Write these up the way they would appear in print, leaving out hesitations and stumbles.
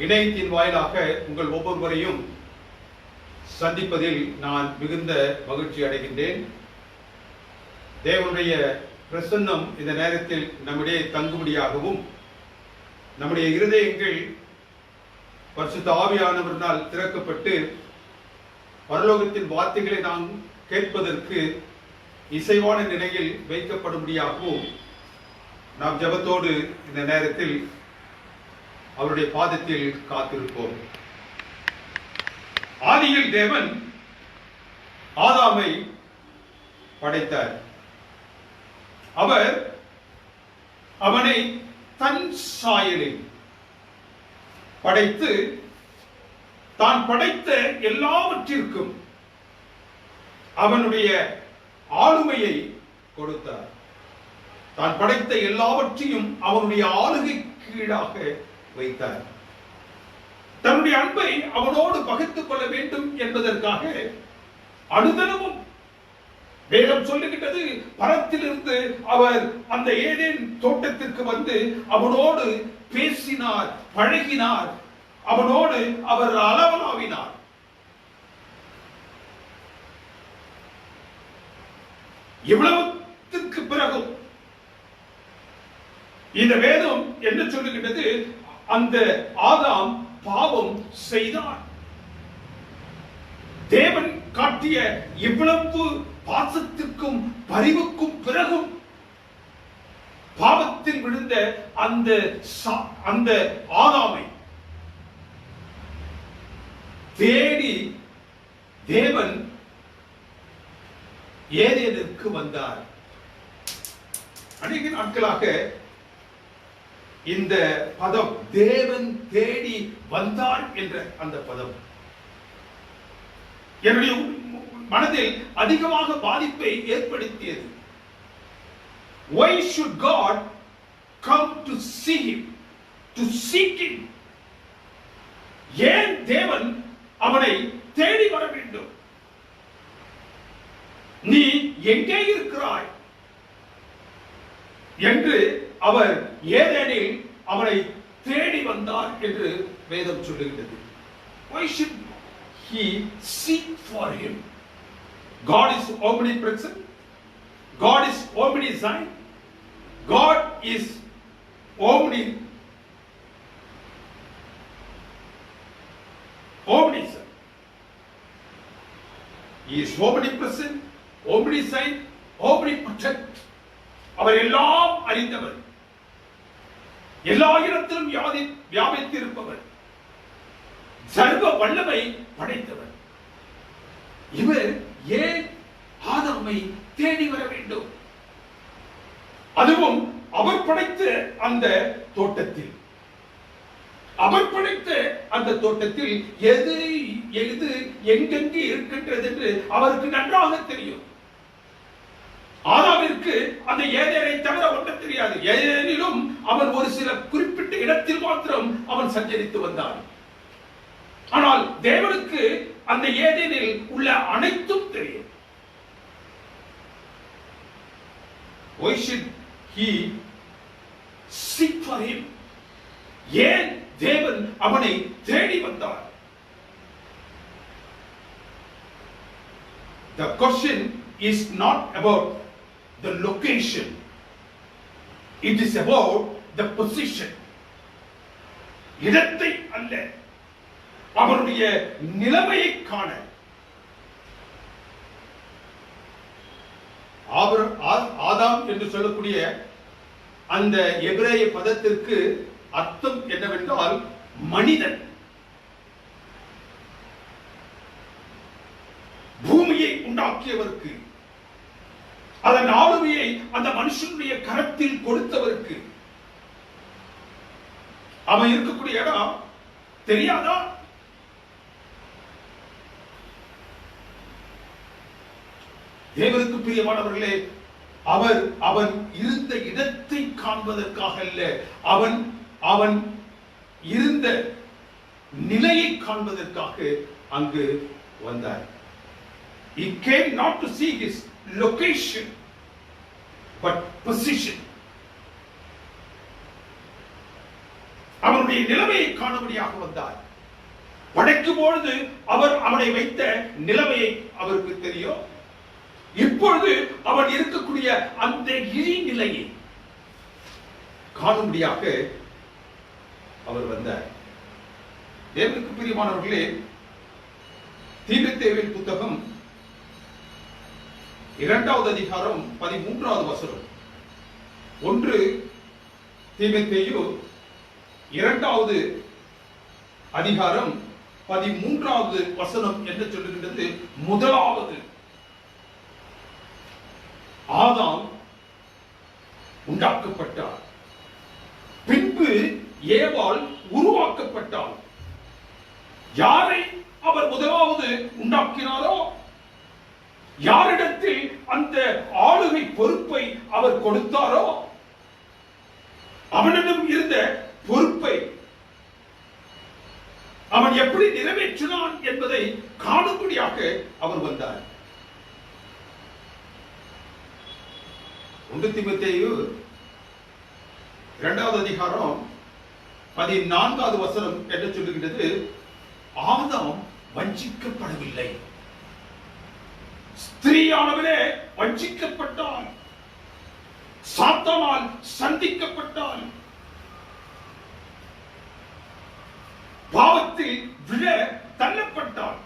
இணையத்தின் வாயிலாக உங்கள் ஒவ்வொருவரையும் சந்திப்பதில் நான் மிகுந்த மகிழ்ச்சி அடைகின்றேன். தேவனுடைய பிரசன்னம் இந்த நேரத்தில் நம்முடைய தங்குபடியாகவும் நம்முடைய இருதயங்கள் பரிசுத்த ஆவியானவரினால் திறக்கப்பட்டு பரலோகத்தின் வார்த்தைகளை நாம் கேட்பதற்கு இசைவான நிலையில் வைக்கப்படும்படியாகவும் நாம் ஜெபத்தோடு இந்த நேரத்தில் அவருடைய பாதத்தில் காத்திருப்போம். ஆதியில் தேவன் ஆதாமை படைத்தார். அவர் அவனை தன் சாயலில் படைத்து தான் படைத்த எல்லாவற்றிற்கும் அவனுடைய ஆளுமையை கொடுத்தார். தான் படைத்த எல்லாவற்றையும் அவனுடைய ஆளுகை கீழாக வைத்தார். தன்னுடைய அன்பை அவனோடு பகிர்ந்து கொள்ள வேண்டும் என்பதற்காக அனுதினமும் வேதம் சொல்லுகின்றது, பரத்திலிருந்து அவர் அந்த ஏதேன் தோட்டத்திற்கு வந்து அவனோடு பேசினார், பழகினார், அவனோடு அவர் அளவலாவினார். இவ்வளவுக்கு பிறகும் இந்த வேதம் என்ன சொல்லுகின்றது? அந்த ஆதாம் பாவம் செய்தார். தேவன் காட்டிய இவ்வளவு பாசத்திற்கும் பரிவுக்கும் பிறகும் பாவத்தில் விழுந்த அந்த ஆதாமை தேடி தேவன் ஏதேனுக்கு வந்தார். அநேக நாட்களாக இந்த பதம் தேவன் தேடி வந்தார் என்ற அந்த பதம் என்னுடைய மனதில் அதிகமாக பாதிப்பை ஏற்படுத்தியது. Why should God come to see him, to seek him? ஏன் தேவன் அவனை தேடி வர வேண்டும்? நீ எங்கே இருக்கிறாய் என்று அவர் ஏதேனில் அவனை தேடி வந்தார் என்று வேதம் சொல்லுகிறது. Why should he seek for him? God is omnipresent. God is omniscient. God is omniscient. He is omnipresent, omniscient, omnipotent. அவர் எல்லாம் அறிந்தவர், எல்லா இடத்திலும் வியாபித்திருப்பவர், சர்வ வல்லமை படைத்தவர். இவர் ஏன் ஆதாமை தேடி வர வேண்டும்? அதுவும் அவர் படைத்த அந்த தோட்டத்தில். அவர் படைத்த அந்த தோட்டத்தில் எது எது எங்கெங்கே இருக்கின்றது என்று அவருக்கு நன்றாக தெரியும். ஆதாமிற்கு அந்த ஏதேனை தவிர ஒன்றும் தெரியாது. ஏதேனிலும் அவன் ஒரு சில குறிப்பிட்ட இடத்தில் மாத்திரம் அவன் சஞ்சரித்து வந்தான். ஆனால் தேவனுக்கு அந்த ஏதேனில் உள்ள அனைத்தும் தெரியும். Why should he seek for him? ஏன் தேவன் அவனை தேடி வந்தார்? The question is not about the location. It is about the position. இடத்தை அல்ல, அவருடைய நிலைமையை காண. ஆதாம் என்று சொல்லக்கூடிய அந்த எபிரேய பதத்திற்கு அர்த்தம் என்னவென்றால் மனிதன். பூமியை உண்டாக்கியவருக்கு, அதன் ஆளுமையை அந்த மனுஷனுடைய கரத்தில் கொடுத்தவருக்கு. அவன் இருக்கக்கூடிய இடம் தெரியாதா? தேவனுக்கு பிரியமானவர்களே, அவன் இருந்த இடத்தை காண்பதற்காக அல்ல, அவன் இருந்த நிலையை காண்பதற்காக அங்கு வந்தார். He came not to see his location but position. அவனுடைய நிலைமையை காணும்படியாக வந்தார். படைக்கும் பொழுது அவர் அவனை வைத்த நிலைமையை அவருக்கு தெரியும். இப்பொழுது அவன் இருக்கக்கூடிய அந்த இழிநிலையை காணும்படியாக அவர் வந்தார். தேவனுக்கு பிரியமானவர்களே, தீமோத்தேயுவின் புத்தகம் 2வது அதிகாரம் 13வது வசனம். 1 தீமோத்தேயு 2வது அதிகாரம் 13வது வசனம் என்ன சொல்லுகின்றது? முதலாவது ஆதாம் உண்டாக்கப்பட்டார், பின்பு ஏவாள் உருவாக்கப்பட்டார். யாரை அவர் முதலாவது உண்டாக்கினாரோ, யாரிடத்தில் அந்த ஆளுகை பொறுப்பை அவர் கொடுத்தாரோ, அவனிடம் இருந்த பொறுப்பை அவன் எப்படி நிறைவேற்றினான் என்பதை காணும்படியாக அவர் வந்தார். 1 தீமோத்தேயு 2வது அதிகாரம் 14வது வசனம் என்ன சொல்லுகிறது? ஆதாம் வஞ்சிக்கப்படவில்லை, ஸ்திரீயானவளே வஞ்சிக்கப்பட்டாள், சாத்தானால் சந்திக்கப்பட்டாள், பாவத்தில் விழ தள்ளப்பட்டாள்.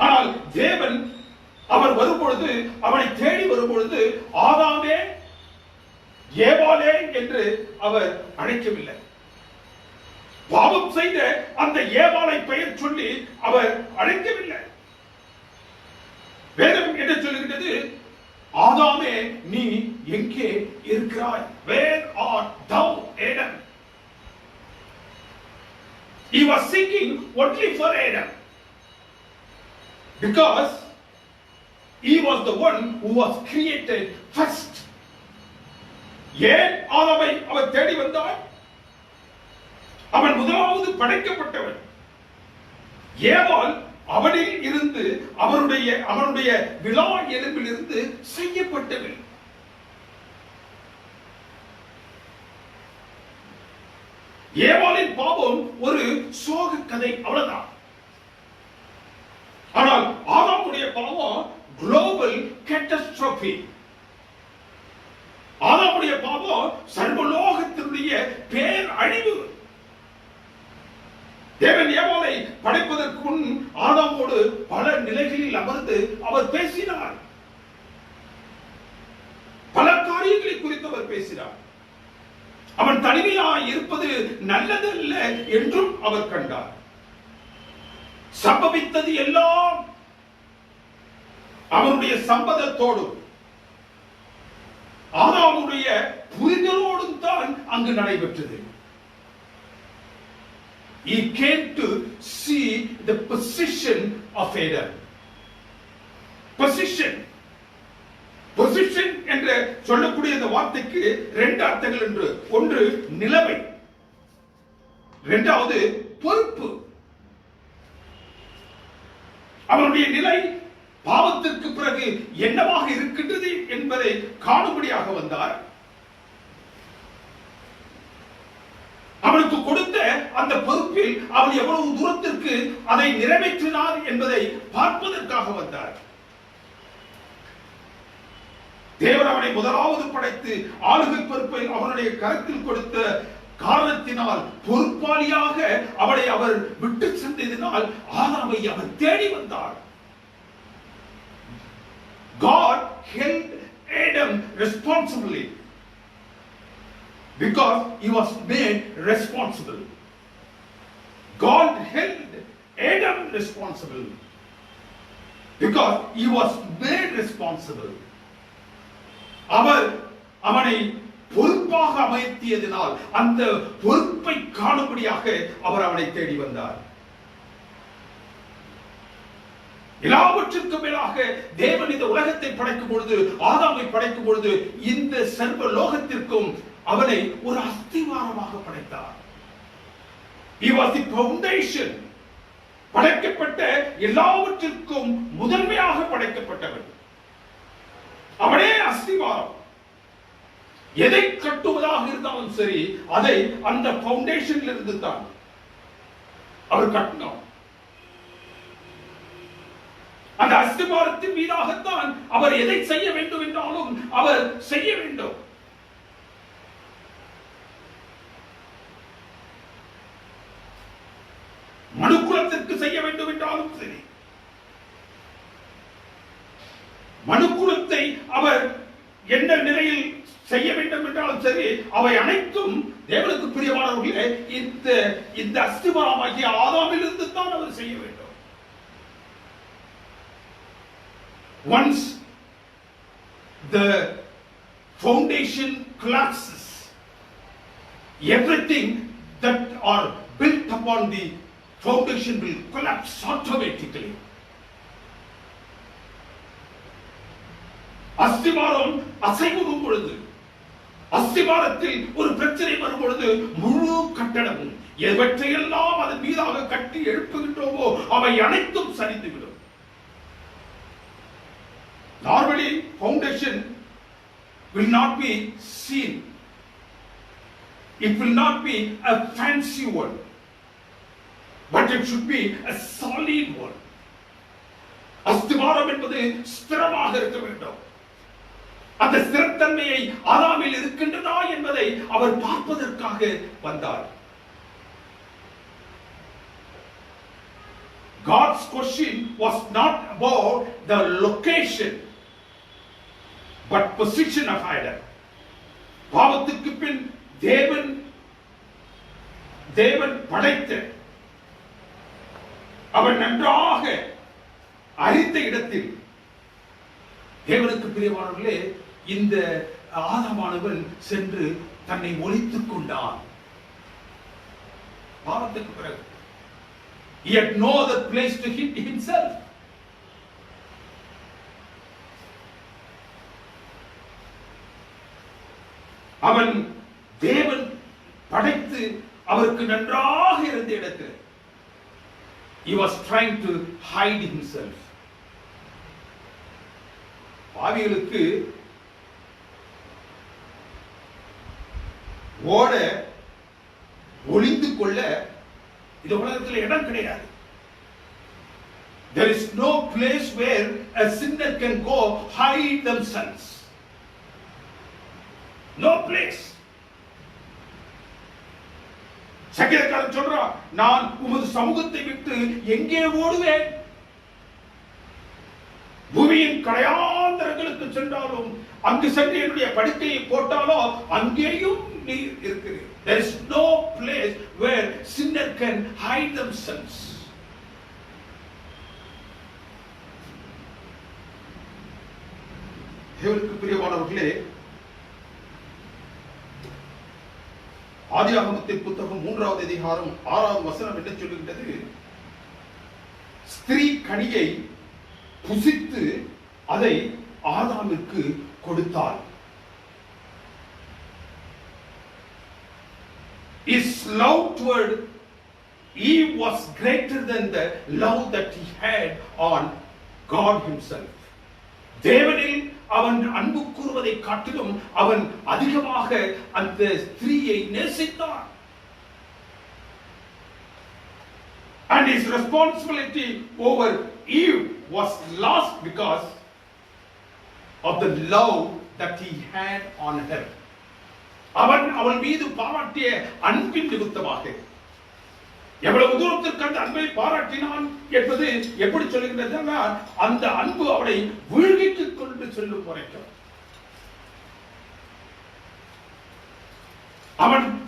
ஆனால் தேவன் அவர் வரும்பொழுது, அவனை தேடி வரும்பொழுது, ஆதாமே ஏவாளே என்று அவர் அழைக்கவில்லை. பாவம் செய்த அந்த ஏவாளை பெயர் சொல்லி அவர் அழைக்கவில்லை. வேதம் என்ன சொல்லுகிறது? ஆதாமே நீ எங்கே இருக்கிறாய்? Where art thou, Adam? He was seeking only for Adam, because he was the one who was created first. ஏன் ஆதாமை அவர் தேடி வந்தார்? அவன் முதலாவது படைக்கப்பட்டவன். ஏவாள் அவனில் இருந்து அவனுடைய விலா எலும்பில் இருந்து செய்யப்பட்டவன். ஏவாளின் பாவம் ஒரு சோக கதை, அவ்வளவுதான். ஆனால் ஆதாமுடைய பாவம் குளோபல் கேட்டஸ்ட்ரோபி. ஆதாமுடைய பாவம் சர்வலோகத்தினுடைய பேர் அழிவு. தேவன் ஏவாளை படைப்பதற்கு முன் ஆதாமோடு பல நிலைகளில் அமர்ந்து அவர் பேசினார். பல காரியங்களை குறித்து அவர் பேசினார். அவன் தனிமையாய் இருப்பது நல்லதல்ல என்றும் அவர் கண்டார். சம்பவித்தது எல்லாம் அவனுடைய சம்மதத்தோடும் ஆதாமுடைய புரிதலோடும் தான் அங்கு நடைபெற்றது. He came to see the position of Adam. Position என்று சொல்லக்கூடிய இந்த வார்த்தைக்கு 2 அர்த்தங்கள் என்று. ஒன்று நிலைமை, இரண்டாவது பொறுப்பு. அவனுடைய நிலை பாவத்திற்கு பிறகு என்னவாக இருக்கின்றது என்பதை காணும்படியாக வந்தார். அவனுக்கு கொடுத்த அந்த பொறுப்பில் அவன் எவ்வளவு தூரத்திற்கு அதை நிறைவேற்றினார் என்பதை பார்ப்பதற்காக வந்தார். தேவன் அவனை முதலாவது படைத்து ஆளுகை பொறுப்பை அவனுடைய கரத்தில் கொடுத்த காரணத்தினால், பொறுப்பாளியாக அவளை அவர் விட்டு சென்றதினால் ஆதாமை அவர் தேடி வந்தார். God held Adam responsibly because he was made responsible. God held Adam responsible because he was made responsible. அவர் அவனை பொறுப்பாக அமைத்தியதினால் அந்த பொறுப்பை காணும்படியாக அவர் அவனை தேடி வந்தார். எல்லாவற்றிற்கும் மேலாக தேவன் இந்த உலகத்தை படைக்கும் பொழுது, ஆதாமை படைக்கும் பொழுது, இந்த சர்வ லோகத்திற்கும் அவனை ஒரு அஸ்திவாரமாக படைத்தார். He was the foundation. படைக்கப்பட்ட எல்லாவற்றிற்கும் முதன்மையாக படைக்கப்பட்டவன் அவனே. அஸ்திவாரம். எதை கட்டுவதாக இருந்தாலும் சரி, அதை அந்த பவுண்டேஷன்ல இருந்து தான் அவர் கட்டினார். அந்த அஸ்திபாரத்தின் மீதாகத்தான் அவர் எதை செய்ய வேண்டும் என்றாலும் அவர் செய்ய வேண்டும். மனுக்குலத்திற்கு செய்ய வேண்டும் என்றாலும் சரி, மனுக்குலத்தை அவர் எந்த நிலையில் செய்ய வேண்டும் என்றாலும் சரி, அவை அனைத்தும் தேவனுக்கு பிரியமானவர்களே இந்த அஸ்திபாரமாகிய ஆதாமிலிருந்து தான் அவர் செய்ய வேண்டும். Once the foundation collapses, everything that are built upon the foundation will collapse automatically. அஸ்திபாரம் அசைவுறும் பொழுது, அஸ்திபாரத்தில் ஒரு பிரச்சனை வரும் பொழுது, முழு கட்டடமும் எவற்றையெல்லாம் அதன் மீதாக கட்டி எழுப்புகின்றோமோ அவை அனைத்தும் சரிந்துவிடும். Normally, foundation will not be seen. It will not be a fancy one, but it should be a solid one. அஸ்திபாரம் என்பது ஸ்திரமாக இருக்க வேண்டும். அந்த ஸ்திரத்தன்மையை ஆதாமில் இருக்கின்றதா என்பதை அவர் பார்ப்பதற்காக வந்தார். God's question was not about the location, but position of Adam. பாவத்துக்கு பின் தேவன் படைத்த, அவன் நன்றாக அறிந்த இடத்தில், தேவனுக்கு பிரியமானவர்களே, இந்த ஆதாமானவன் சென்று தன்னை ஒளித்துக் கொண்டான். பாவத்துக்கு பிறகு he had no other place to hid himself. அவன் தேவன் படைத்து அவருக்கு நன்றாக இருந்த இடத்தில் he was trying to hide himself. பாவிகளுக்கு ஓட ஒளிந்து கொள்ள இந்த உலகத்தில் இடம் கிடையாது. There is no place where a sinner can go hide themselves. No place. சங்கீதக்காரன் சொல்றான், நான் உமது சமூகத்தை விட்டு எங்கே ஓடுவேன்? பூமியின் கடையாந்தரங்களுக்கு சென்றாலும், அங்கு சென்று என்னுடைய படுக்கையை போட்டாலோ அங்கேயும் நீ இருக்கிறீர். There is no place where sinner can hide themselves. தேவனுக்கு பிரியமானவர்களே, ஆதியாகமத்தின் புத்தகம் 3வது அதிகாரம் 6வது வசனம் என்ன சொல்லுகின்றது? ஸ்திரீ கனியை புசித்து அதை ஆதாமிற்கு கொடுத்தாள். His love toward Eve was greater than the love that he had on God himself. தேவனில் அவன் அன்பு கூறுவதை காட்டிலும் அவன் அதிகமாக அந்த ஸ்திரீயை நேசித்தான். And his responsibility over Eve was lost because of the love that he had on her. அவள் மீது பாராட்டிய அன்பின் நிமித்தமாக, எவ்வளவு தூரத்திற்கு அந்த அன்பை பாராட்டினான் என்பது எப்படி சொல்லுகின்றது? அந்த அன்பு அவளை வீழ்கிட்டுக் கொண்டு செல்லும் வரைக்கும்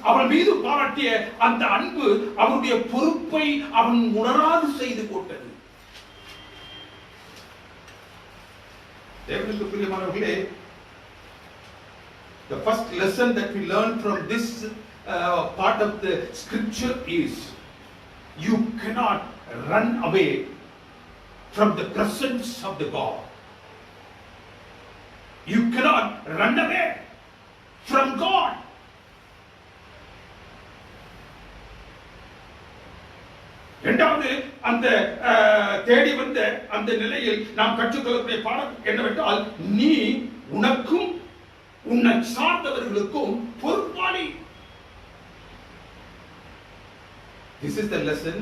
அவள் மீது பாராட்டிய அந்த அன்பு அவனுடைய பொறுப்பை அவன் உணராது செய்து போட்டது. தேவனுக்கு பிரியமானவர்களே, the first lesson that we learn from this part of the scripture is you cannot run away from the presence of the God. You cannot run away from God. இரண்டாவது, அந்த தேடி வந்த அந்த நிலையில் நாம் கற்றுக்கொள்ளக்கூடிய பாடம் என்னவென்றால், நீ உனக்கும் உன்னை சார்ந்தவர்களுக்கும் பொறுப்பாளி. This is the lesson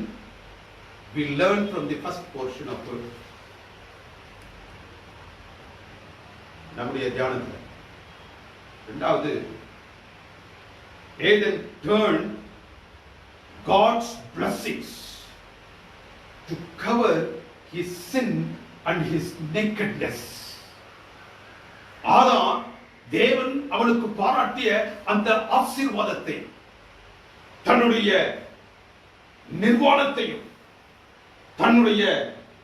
we learned from the first portion of it. நம்முடைய தியானத்தில் இரண்டாவது, Adam turned God's blessings to cover his sin and his nakedness. ஆதாம் தேவன் அவனுக்கு பாராட்டிய அந்த ஆசீர்வாதத்தை தன்னுடைய நிர்வாணத்தையும் தன்னுடைய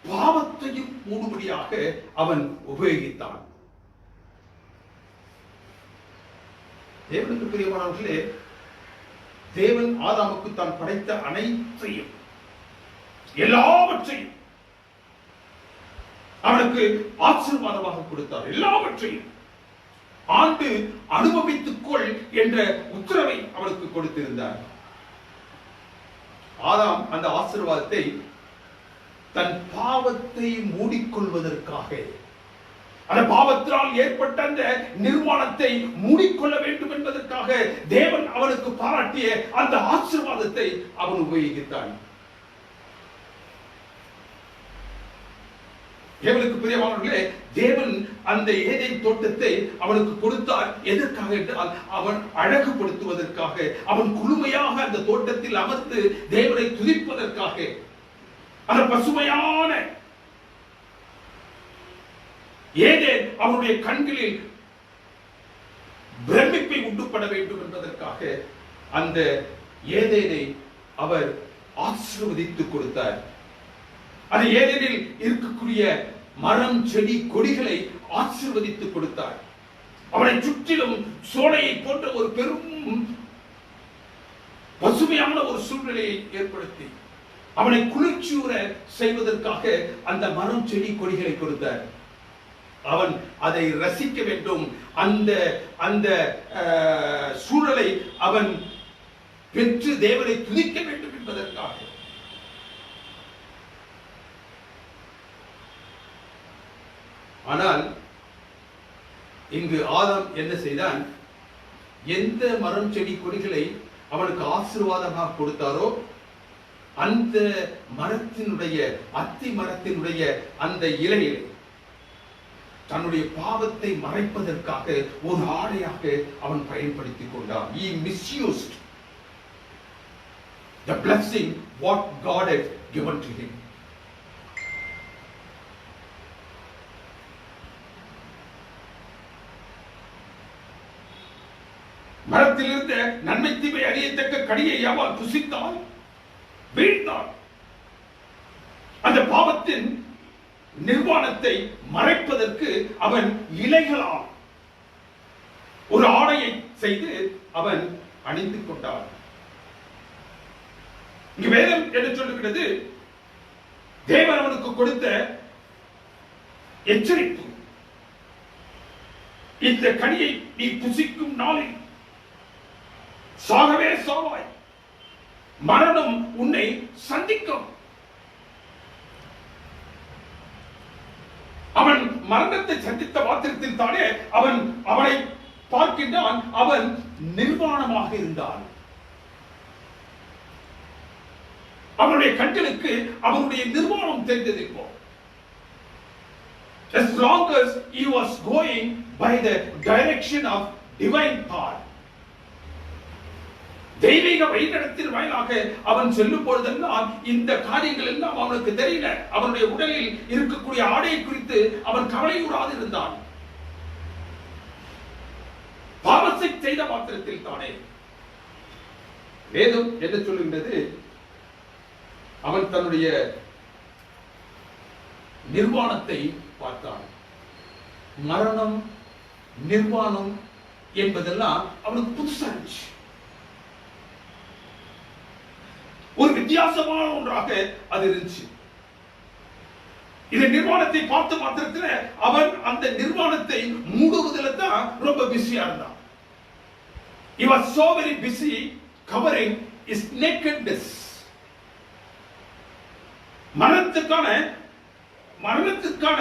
பாவத்தையும் மூடும்படியாக அவன் உபயோகித்தான். தேவனுக்கு பிரியமானவர்களே, தேவன் ஆதாமுக்கு தான் படைத்த அனைத்தையும் எல்லாவற்றையும் அவனுக்கு ஆசீர்வாதமாக கொடுத்தார். எல்லாவற்றையும் ஆண்டு அனுபவித்துக் கொள் என்ற உத்தரவை அவனுக்கு கொடுத்திருந்தார். ஆதாம் அந்த ஆசீர்வாதத்தை தன் பாவத்தை மூடிக்கொள்வதற்காக, அந்த பாவத்தினால் ஏற்பட்ட அந்த நிர்வாணத்தை மூடிக்கொள்ள வேண்டும் என்பதற்காக தேவன் அவனுக்கு பாராட்டிய அந்த ஆசீர்வாதத்தை அவன் உபயோகித்தான். தேவனுக்கு பிரியமானவர்களே, தேவன் அந்த ஏதேன் தோட்டத்தை அவனுக்கு கொடுத்தார். எதற்காக என்றால் அவன் அழகுபடுத்துவதற்காக, அவன் குளுமையாக அந்த தோட்டத்தில் அமர்ந்து தேவனை துதிப்பதற்காக, அந்த பசுமையான ஏதேன் அவனுடைய கண்களில் பிரமிப்பை உண்டுபட வேண்டும் என்பதற்காக அந்த ஏதேனை அவர் ஆசீர்வதித்து கொடுத்தார். அது ஏதேனில் இருக்கக்கூடிய மரம், செடி, கொடிகளை ஆசீர்வதித்து கொடுத்தார். அவனை சுற்றிலும் சோலையை போன்ற ஒரு பெரும் பசுமையான ஒரு சூழ்நிலையை ஏற்படுத்தி அவனை குளிர்ச்சியுற செய்வதற்காக அந்த மரம், செடி, கொடிகளை கொடுத்தார். அவன் அதை ரசிக்க வேண்டும். அந்த அந்த சூழலை அவன் பெற்று தேவனை துதிக்க வேண்டும் என்பதற்காக. ஆனால் இங்கு ஆதாம் என்ன செய்தான்? எந்த மரம், செடி, கொடிகளை அவனுக்கு ஆசீர்வாதமாக கொடுத்தாரோ அந்த மரத்தினுடைய, அத்தி மரத்தினுடைய அந்த இலையை தன்னுடைய பாவத்தை மறைப்பதற்காக ஒரு ஆடையாக அவன் பயன்படுத்திக் கொண்டான். He misused the blessing what God had given to him. மரத்தில் இருந்த நன்மை தீமை அறியத்தக்க கனியை அவன் புசித்தான், வீழ்ந்தான். அந்த பாவத்தின் நிர்வாணத்தை மறைப்பதற்கு அவன் இலைகளால் ஒரு ஆடையை செய்து அவன் அணிந்து கொண்டான். இங்கு வேதம் என்ன சொல்லுகிறது? தேவன் அவனுக்கு கொடுத்த எச்சரிப்பு, இந்த கனியை நீ புசிக்கும் நாளில் சாகவே சாவாய், மரணம் உன்னை சந்திக்கும். அவன் மரணத்தை சந்தித்த மாத்திரத்தில் தானே அவன் அவனை பார்க்கின்றான். அவன் நிர்வாணமாக இருந்தான். அவனுடைய கண்களுக்கு அவனுடைய நிர்வாணம் தெரிந்தது. இப்போ as long as he was going by the direction of divine path, தெய்வீக வழிநடத்தின் வாயிலாக அவன் செல்லும் பொழுதெல்லாம் இந்த காரியங்கள் எல்லாம் அவனுக்கு தெரியல. அவனுடைய உடலில் இருக்கக்கூடிய ஆடையை குறித்து அவன் கவலையுறாது இருந்தான். பாவத்தை செய்த மாத்திரத்தில் தானே. வேதம் என்ன சொல்லுகின்றது? அவன் தன்னுடைய நிர்வாணத்தை பார்த்தான். மரணம், நிர்வாணம் என்பதெல்லாம் அவனுக்கு புதுசா இருந்துச்சு. ஒரு வித்தியாசமான ஒன்றாக அது இருந்துச்சு. இந்த நிர்வாணத்தை பார்த்த மாத்திரத்தில் அவன் அந்த நிர்வாணத்தை மூடுவதில் தான் ரொம்ப பிஸியா இருந்தான். He was so very busy covering his nakedness. மரணத்துக்கான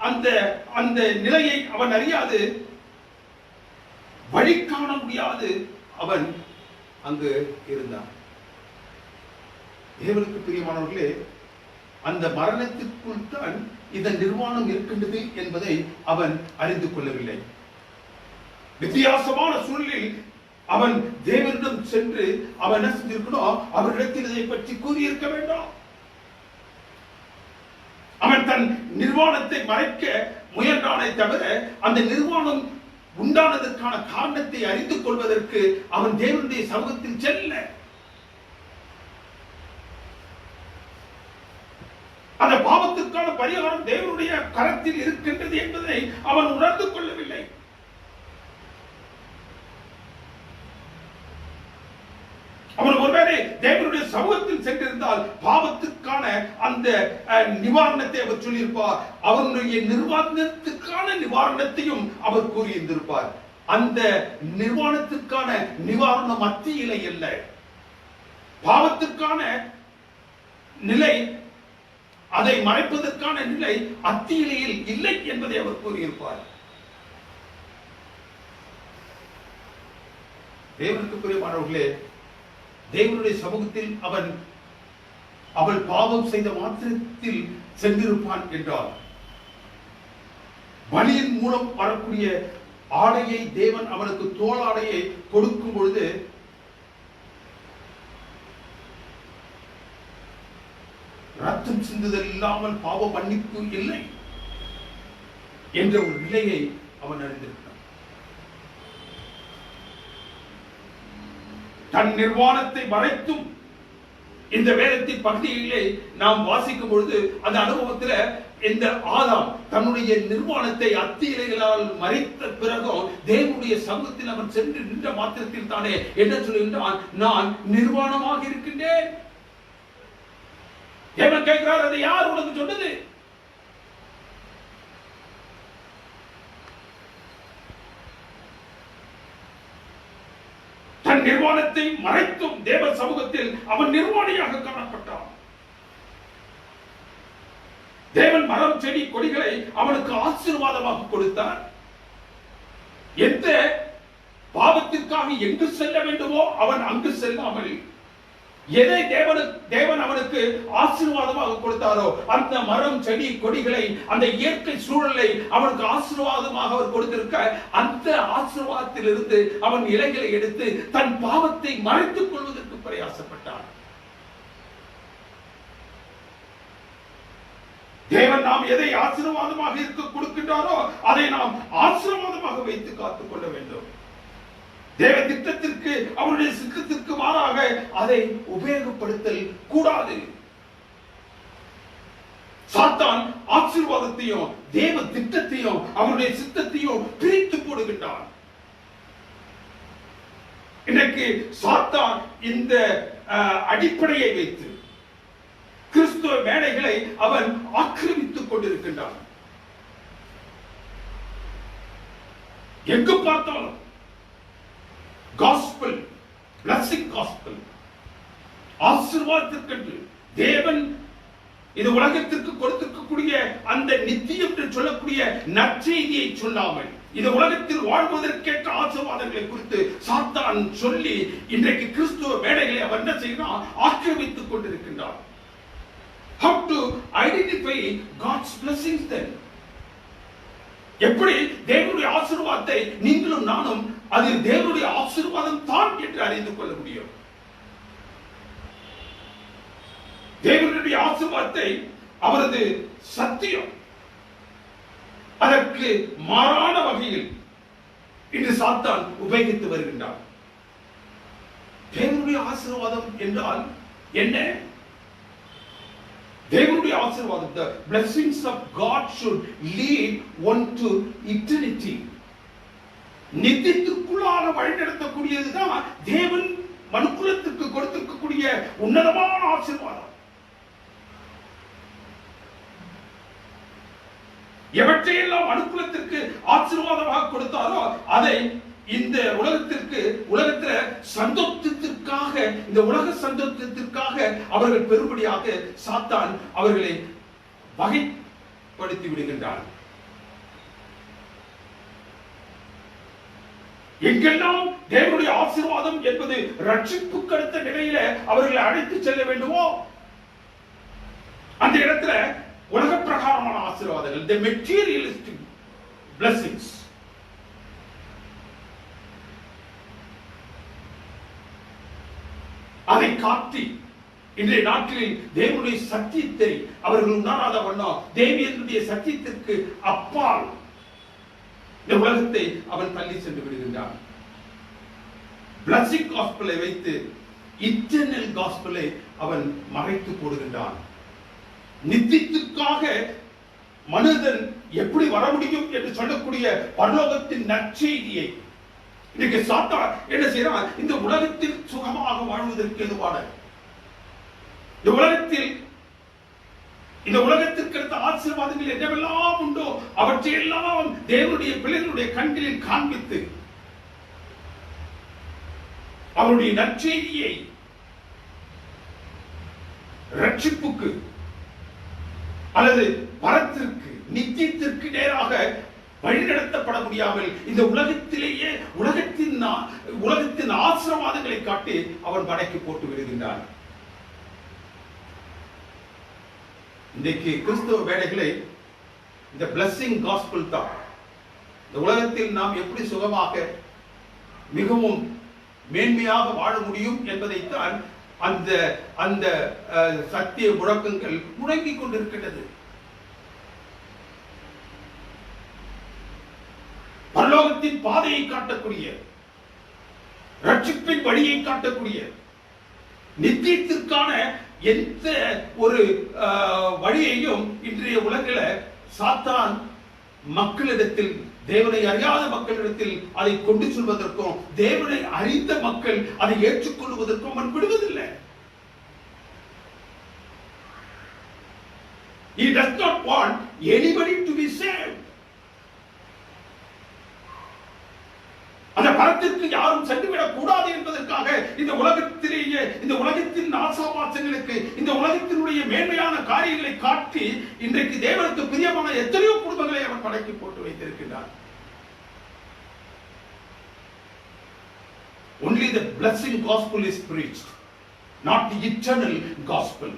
அந்த அந்த நிலையை அவன் அறியாது. வழி காண முடியாது அவன் அங்கு இருந்தான். தேவனுக்கு பிரியமானவர்களே, அந்த மரணத்திற்குள் தான் இந்த நிர்வாணம் இருக்கின்றது என்பதை அவன் அறிந்து கொள்ளவில்லை. வித்தியாசமான சூழலில் அவன் தேவனிடம் சென்று அவன் என்ன செஞ்சிருக்கணும், அவரிடத்தில் இதை பற்றி கூறியிருக்க வேண்டாம். அவன் தன் நிர்வாணத்தை மறைக்க முயன்றானே தவிர அந்த நிர்வாணம் உண்டானதற்கான காரணத்தை அறிந்து கொள்வதற்கு அவன் தேவனுடைய சமூகத்தில் செல்ல. அந்த பாவத்திற்கான பரிகாரம் தேவனுடைய கரத்தில் இருக்கின்றது என்பதை அவன் உணர்ந்து கொள்ளவில்லை. அவன் ஒருவேளை தேவனுடைய சமூகத்தில் சென்றிருந்தால் பாவத்திற்கான அந்த நிவாரணத்தை அவர் சொல்லியிருப்பார். அவனுடைய நிர்வாணத்திற்கான நிவாரணத்தையும் அவர் கூறியிருந்திருப்பார். அந்த நிர்வாணத்திற்கான நிவாரணம் மத்தியிலே அல்ல, பாவத்திற்கான நிலை, அதை மறைப்பதற்கான நிலை அத்தியிலையில் இல்லை என்பதை அவர் கூறியிருப்பார். தேவனுக்கு பிரியமானவர்களே, தேவனுடைய சமூகத்தில் அவள் பாவம் செய்த மாத்திரத்தில் சென்றிருப்பான் என்றால், பலியின் மூலம் வரக்கூடிய ஆடையை தேவன் அவனுக்கு தோல் ஆடையை கொடுக்கும் பொழுது ரத்தம் சிந்துதல் இல்லாமல் பாவ மன்னிப்பு இல்லை என்ற ஒரு நிலையை அவன் அறிந்திருக்கிறான். தன் நிர்வாணத்தை மறைத்தும் இந்த வேதத்தின் பகுதியிலே நாம் வாசிக்கும் பொழுது அந்த அனுபவத்தில் இந்த ஆதாம் தன்னுடைய நிர்வாணத்தை அத்தி இலைகளால் மறைத்த பிறகும் தேவனுடைய சமூகத்தில் அவன் சென்று நின்ற மாத்திரத்தில் தானே என்ன சொல்லுகின்றான், நான் நிர்வாணமாக இருக்கின்றேன். தேவன் கேட்கிறார், அதை யார் உனக்கு சொன்னது? தன் நிர்வாணத்தை மறைத்தும் தேவ சமூகத்தில் அவன் நிர்வாணியாக காணப்பட்டான். தேவன் மரம் செடி கொடிகளை அவனுக்கு ஆசீர்வாதமாக கொடுத்தார். எந்த பாவத்திற்காக எங்கு செல்ல வேண்டுமோ அவன் அங்கு செல்லாமல் எதை தேவன் அவனுக்கு ஆசீர்வாதமாக கொடுத்தாரோ அந்த மரம் செடி கொடிகளை, அந்த இயற்கை சூழலை அவனுக்கு ஆசீர்வாதமாக அவர் கொடுத்திருக்க, அந்த ஆசீர்வாதத்திலிருந்து அவன் இலைகளை எடுத்து தன் பாவத்தை மறைத்துக் கொள்வதற்கு பிரயாசப்பட்டான். தேவன் நாம் எதை ஆசீர்வாதமாக இருக்க கொடுக்கின்றாரோ அதை நாம் ஆசீர்வாதமாக வைத்து காத்துக் கொள்ள வேண்டும். தேவ திட்டத்திற்கு, அவருடைய சித்தத்திற்கு மாறாக அதை உபயோகப்படுத்தல் கூடாது. சாத்தான் ஆசீர்வாதத்தையும் தேவ திட்டத்தையும் அவருடைய சித்தத்தையும் பிரித்து போடுகின்றான். இன்றைக்கு சாத்தான் இந்த அடிப்படையை வைத்து கிறிஸ்துவ மேடைகளை அவன் ஆக்கிரமித்துக் கொண்டிருக்கின்றான். எங்கு பார்த்தாலும் gospel, blessing gospel, ஆசீர்வாதத்திற்கு தேவன் இது உலகத்திற்கு கொடுத்திருக்கக்கூடிய அந்த நித்தியம் என்று சொல்லக்கூடிய நற்செய்தியை சொல்லாமல் இந்த உலகத்தில் வாழ்வதற்கேற்ற ஆசீர்வாதங்களை குறித்து சாத்தான் சொல்லி இன்றைக்கு கிறிஸ்துவ மேடைகளை அவன் என்ன செய்கிறான், ஆக்கிரமித்துக் கொண்டிருக்கின்றான். How to identify God's blessings then? எப்படி தேவனுடைய ஆசீர்வாதத்தை நீங்களும் நானும் அது தேவனுடைய ஆசீர்வாதம் தான் என்று அறிந்து கொள்ள முடியும்? தேவனுடைய ஆசீர்வாதத்தை அவரது சத்தியம் அதற்கு மாறான வகையில் இன்று சாத்தான் உபயோகித்து வருகின்றான். தேவனுடைய ஆசீர்வாதம் என்றால் என்ன? தேவனுடைய ஆசீர்வாதம், the blessings of God should lead one to eternity. நித்தியத்திற்குள்ளாக வழிநடத்தக்கூடியதுதான் தேவன் மனுக்குலத்திற்கு கொடுத்திருக்கக்கூடிய உன்னதமான ஆசீர்வாதம். எவற்றையெல்லாம் மனுக்குலத்திற்கு ஆசீர்வாதமாக கொடுத்தாரோ அதை இந்த உலகத்துல சந்தோஷத்திற்காக, இந்த உலக சந்தோஷத்திற்காக அவர்கள் பெரும்படியாக சாத்தான் அவர்களை வகைப்படுத்தி விடுகின்றார். எங்கெல்லாம் தேவனுடைய ஆசீர்வாதம் என்பது ரட்சிப்புக்கு அடுத்த நிலையில அவர்களை அழைத்து செல்ல வேண்டுமோ அந்த இடத்துல உலக பிரகாரமான ஆசீர்வாதங்கள், the materialistic blessings, அதை காட்டி இன்றைய நாட்களில் தேவனுடைய சத்தியத்தை அவர்கள் உணராத வண்ணம் தேவியனுடைய சத்தியத்திற்கு அப்பால் இந்த உலகத்தை அவன் தள்ளி சென்று விடுகின்றான். பிளஸிங் காஸ்பலை வைத்து இட்டர்னல் காஸ்பலை அவன் மறைத்து போடுகின்றான். நித்தியத்துக்காக மனிதன் எப்படி வர முடியும் என்று சொல்லக்கூடிய பரலோகத்தின் நற்செய்தியை இன்னைக்கு சாத்தான் என்ன செய்யறான்? இந்த உலகத்தில் சுகமாக வாழ்வதற்கு எதுவான இந்த உலகத்திற்கு அடுத்த ஆசீர்வாதங்கள் என்னவெல்லாம் உண்டோ அவற்றையெல்லாம் தேவனுடைய பிள்ளைகளுடைய கண்களில் காண்பித்து அவருடைய நற்செய்தியை ரட்சிப்புக்கு அல்லது பரத்திற்கு நித்தியத்திற்கு நேராக வழிநடத்தப்பட முடியாமல் இந்த உலகத்திலேயே உலகத்தின் ஆசீர்வாதங்களை காட்டி அவன் படைக்கு போட்டு விடுகின்றான். இன்றைக்கு கிறிஸ்தவ வேலைகளை இந்த பிளஸிங் காஸ்பல் தான். இந்த உலகத்தில் நாம் எப்படி சுகமாக மிகவும் மேன்மையாக வாழ முடியும் என்பதைத்தான் அந்த அந்த சத்திய முழக்கங்கள் முழங்கிக் கொண்டிருக்கிறது. பரலோகத்தின் பாதையை காட்டக்கூடிய, ரட்சிப்பின் வழியை காட்டக்கூடிய, நித்தியத்திற்கான எந்த ஒரு வழியையும் இன்றைய உலகில சாத்தான் மக்களிடத்தில், தேவனை அறியாத மக்களிடத்தில் அதை கொண்டு செல்வதற்கும் தேவனை அறிந்த மக்கள் அதை ஏற்றுக்கொள்வதற்கும் அவன் விடுவதில்லை. He does not want anybody to be saved. அந்த பரத்திற்கு யாரும் சென்றுவிடக் கூடாது என்பதற்காக இந்த உலகத்திலேயே இந்த உலகத்தின் ஆசாபாசங்களுக்கு இந்த உலகத்தினுடைய மேன்மையான காரியங்களை காட்டி இன்றைக்கு தேவனுக்கு பிரியமான எத்தனையோ குடும்பங்களை அவன் படைக்கு போட்டு வைத்திருக்கிறார். Only the blessing gospel is preached, not the eternal gospel.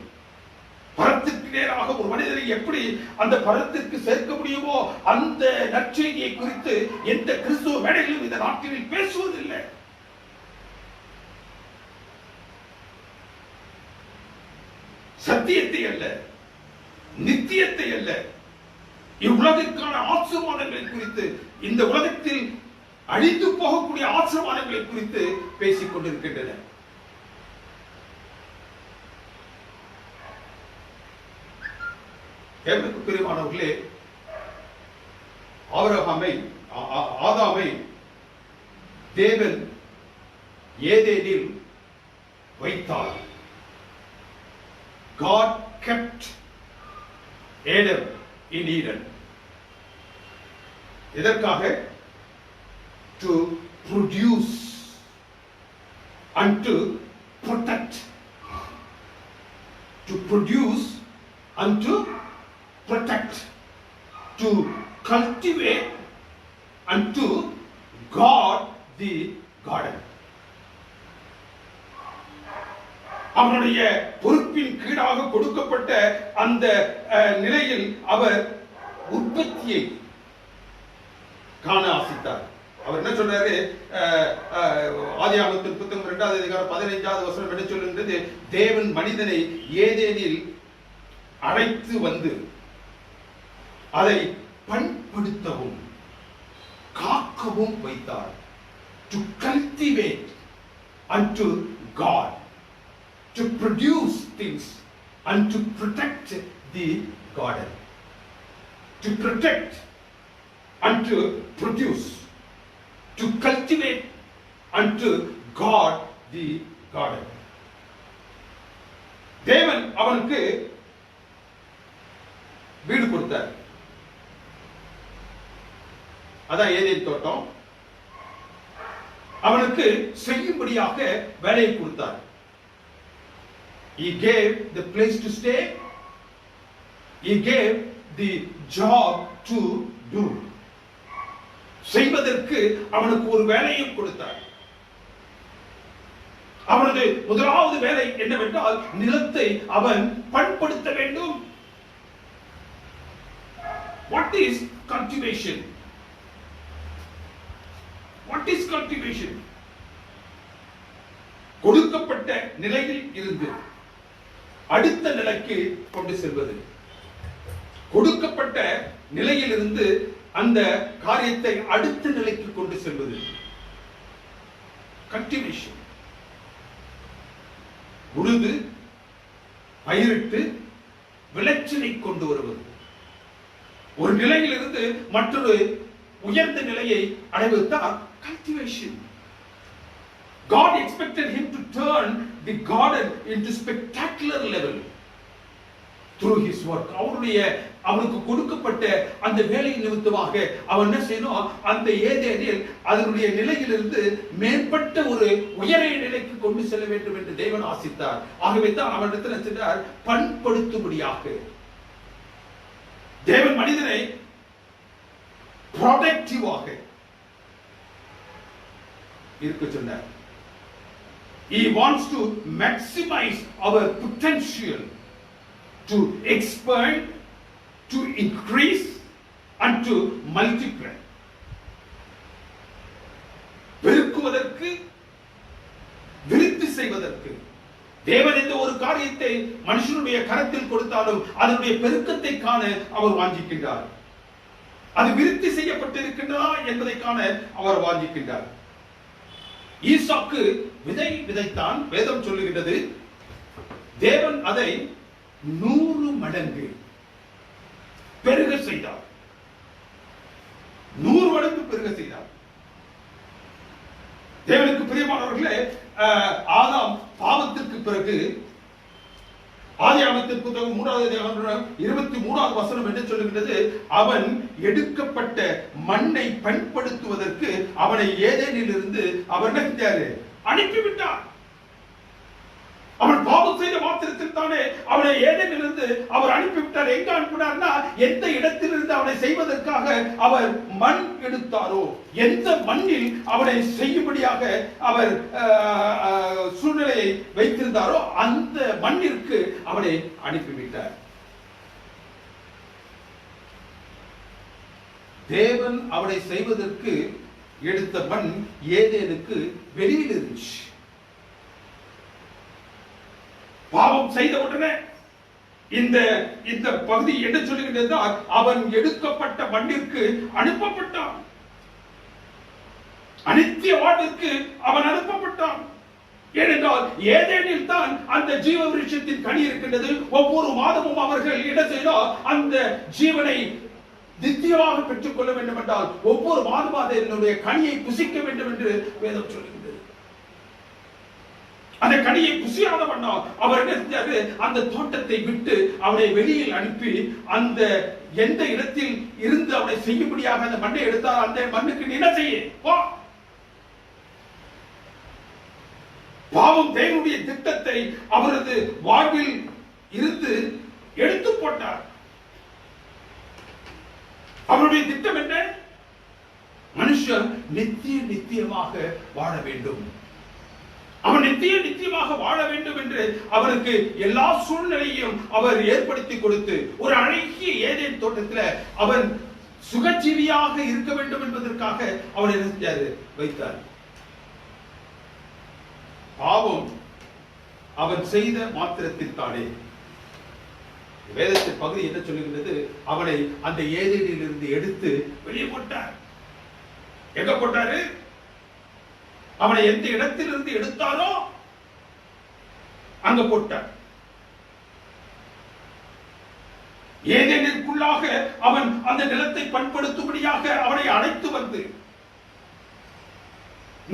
பரத்திற்கு நேராக ஒரு மனிதரை எப்படி அந்த பரத்திற்கு சேர்க்க முடியுமோ அந்த நற்செய்தியை குறித்து எந்த கிறிஸ்துவ மேடைகளும் இந்த நாட்டில் பேசுவதில்லை. சத்தியத்தை அல்ல, நித்தியத்தை அல்ல, இவ்வுலகிற்கான ஆசீர்வாதங்களை குறித்து, இந்த உலகத்தில் அழிந்து போகக்கூடிய ஆசீர்வாதங்களை குறித்து பேசிக் கொண்டிருக்கின்றன. தேவனுக்கு பிரியமானவர்களே, ஆதாமை தேவன் ஏதேனில் வைத்தார். God kept Adam in Eden. எதற்காக? To produce and to protect. To produce and to protect, to cultivate and to guard the garden. அவருடைய பொறுப்பின் கீழாக கொடுக்கப்பட்ட அந்த நிலையில் அவர் உற்பத்தியை காண ஆசித்தார். அவர் என்ன சொல்றாரு? ஆதியாகமத்தின் புத்தகம் 2வது அதிகாரம் 15வது வசனம் என்ன சொல்லுகிறது? தேவன் மனிதனை ஏதேனில் அழைத்து வந்து அதை பண்படுத்தவும் காக்கவும் வைத்தார். To cultivate and to guard, to produce things and to protect the garden. To protect and to produce, to cultivate and to guard the garden. தேவன் அவனுக்கு வீடு கொடுத்தார். அதான் ஏதேன் தோட்டம். அவனுக்கு செய்யும்படியாக வேலையை கொடுத்தார். He gave the place to stay. He gave the job to do. செய்வதற்கு அவனுக்கு ஒரு வேலையும் கொடுத்தார். அவனது முதலாவது வேலை என்னவென்றால் நிலத்தை அவன் பண்படுத்த வேண்டும். What is cultivation? What is cultivation? கொடுக்கப்பட்ட நிலையில் இருந்து அடுத்த நிலைக்கு கொண்டு செல்வது. கொடுக்கப்பட்ட நிலையில் இருந்து அந்த காரியத்தை அடுத்த நிலைக்கு கொண்டு செல்வது கல்டிவேஷன். உழுது பயிரிட்டு விளைச்சலை கொண்டு வருவது, ஒரு நிலையில் இருந்து மற்றொரு உயர்ந்த நிலையை அடைவதுதான் cultivation. God expected him to turn the garden into spectacular level through his work. அவனுக்கு கொடுக்கப்பட்ட அந்த வேலை நிமித்தமாக அவன் என்ன செய்யணும், அந்த ஏதேனில் அதனுடைய நிலையிலிருந்து மேம்பட்ட ஒரு உயரிய நிலைக்கு கொண்டு செல்ல வேண்டும் என்று தேவன் ஆசித்தார். ஆகவே தான் அவனிடத்தில் சென்றார் பண்படுத்தும்படியாக. தேவன் மனிதனை ப்ரொடக்டிவாக இருக்க சொன்னார். He wants to maximize our potential to expand, to increase and to multiply. பெருக்குவதற்கு, விருத்தி செய்வதற்கு தேவன் எந்த ஒரு காரியத்தை மனுஷனுடைய கரத்தில் கொடுத்தாலும் அதனுடைய பெருக்கத்தை காண அவர் வாஞ்சிக்கின்றார். அது விருத்தி செய்யப்பட்டிருக்கின்றதா என்பதை காண அவர் வாஞ்சிக்கின்றார். ஈசாக்கு விதை விதைத்தான். வேதம் சொல்லுகின்றது தேவன் அதை 100 மடங்கு பெருக செய்தார். 100 மடங்கு பெருக செய்தார். தேவனுக்கு பிரியமானவர்களே, ஆதாம் பாவத்திற்கு பிறகு ஆதியாகமத்தின் புத்தகம் 3வது அதிகாரம் 23வது வசனம் என்ன சொல்லுகிறது, அவன் எடுக்கப்பட்ட மண்ணை பண்படுத்துவதற்கு அவனை ஏதேனில் இருந்து அவர் அனுப்பிவிட்டார். அவன் பாவம் செய்த மாத்திரத்தில் தானே அவனை ஏதேனிலிருந்து அவர் அனுப்பிவிட்டார். எங்க அனுப்பினார்னா, எந்த இடத்திலிருந்து அவனை செய்வதற்காக அவர் மண் எடுத்தாரோ, எந்த மண்ணில் அவனை செய்யும்படியாக அவர் சூழ்நிலையை வைத்திருந்தாரோ அந்த மண்ணிற்கு அவனை அனுப்பிவிட்டார். தேவன் அவனை செய்வதற்கு எடுத்த மண் ஏதேனுக்கு வெளியில் இருந்துச்சு. பாவம் செய்த உடனே இந்த பகுதி என்ன சொல்லுகிறது, அவன் எடுக்கப்பட்ட மண்ணிற்கு அனுப்பப்பட்டான். அனித்திய வாழ்விற்கு அவன் அனுப்பப்பட்டான். ஏனென்றால் ஏதேனில் தான் அந்த ஜீவ விருட்சத்தின் கனி இருக்கின்றது. ஒவ்வொரு மாதமும் அவர்கள் என்ன செய்யணும், அந்த ஜீவனை நித்தியமாக பெற்றுக் கொள்ள வேண்டும் என்றால் ஒவ்வொரு மாதமும் அதனுடைய கனியை புசிக்க வேண்டும் என்று வேதம் சொல்லுகிறது. அந்த கனியை புசியாத பண்ணா அவர் என்ன செஞ்சாரு, அந்த தோட்டத்தை விட்டு அவனை வெளியில் அனுப்பி அந்த எந்த இடத்தில் இருந்து அவனை செய்யும்படியாக அந்த மண்ணை எடுத்தார், அந்த மண்ணுக்கு நீ என்ன செய்ய போ. பாவம் தேவனுடைய திட்டத்தை அவரது வாழ்வில் இருந்து எடுத்து போட்டார். அவருடைய திட்டம் என்ன? மனுஷன் நித்தியமாக வாழ வேண்டும். அவன் நித்தியமாக வாழ வேண்டும் என்று அவருக்கு எல்லா சூழ்நிலையும் அவர் ஏற்படுத்தி கொடுத்து ஒரு அழகிய ஏதேன் தோட்டத்தில் அவன் சுகஜீவியாக இருக்க வேண்டும் என்பதற்காக அவன் என்ன செஞ்சாரு, வைத்தார். பாவம் அவன் செய்த மாத்திரத்தில் தானே வேதத்தின் பகுதி என்ன சொல்லுகிறது, அவனை அந்த ஏதேனில் இருந்து எடுத்து வெளியே போட்டார். எங்க போட்டாரு? அவனை எந்த இடத்திலிருந்து எடுத்தாரோ அங்க போட்டார். ஏதேனிற்குள்ளாக அவன் அந்த நிலத்தை பண்படுத்தும்படியாக அவனை அழைத்து வந்து,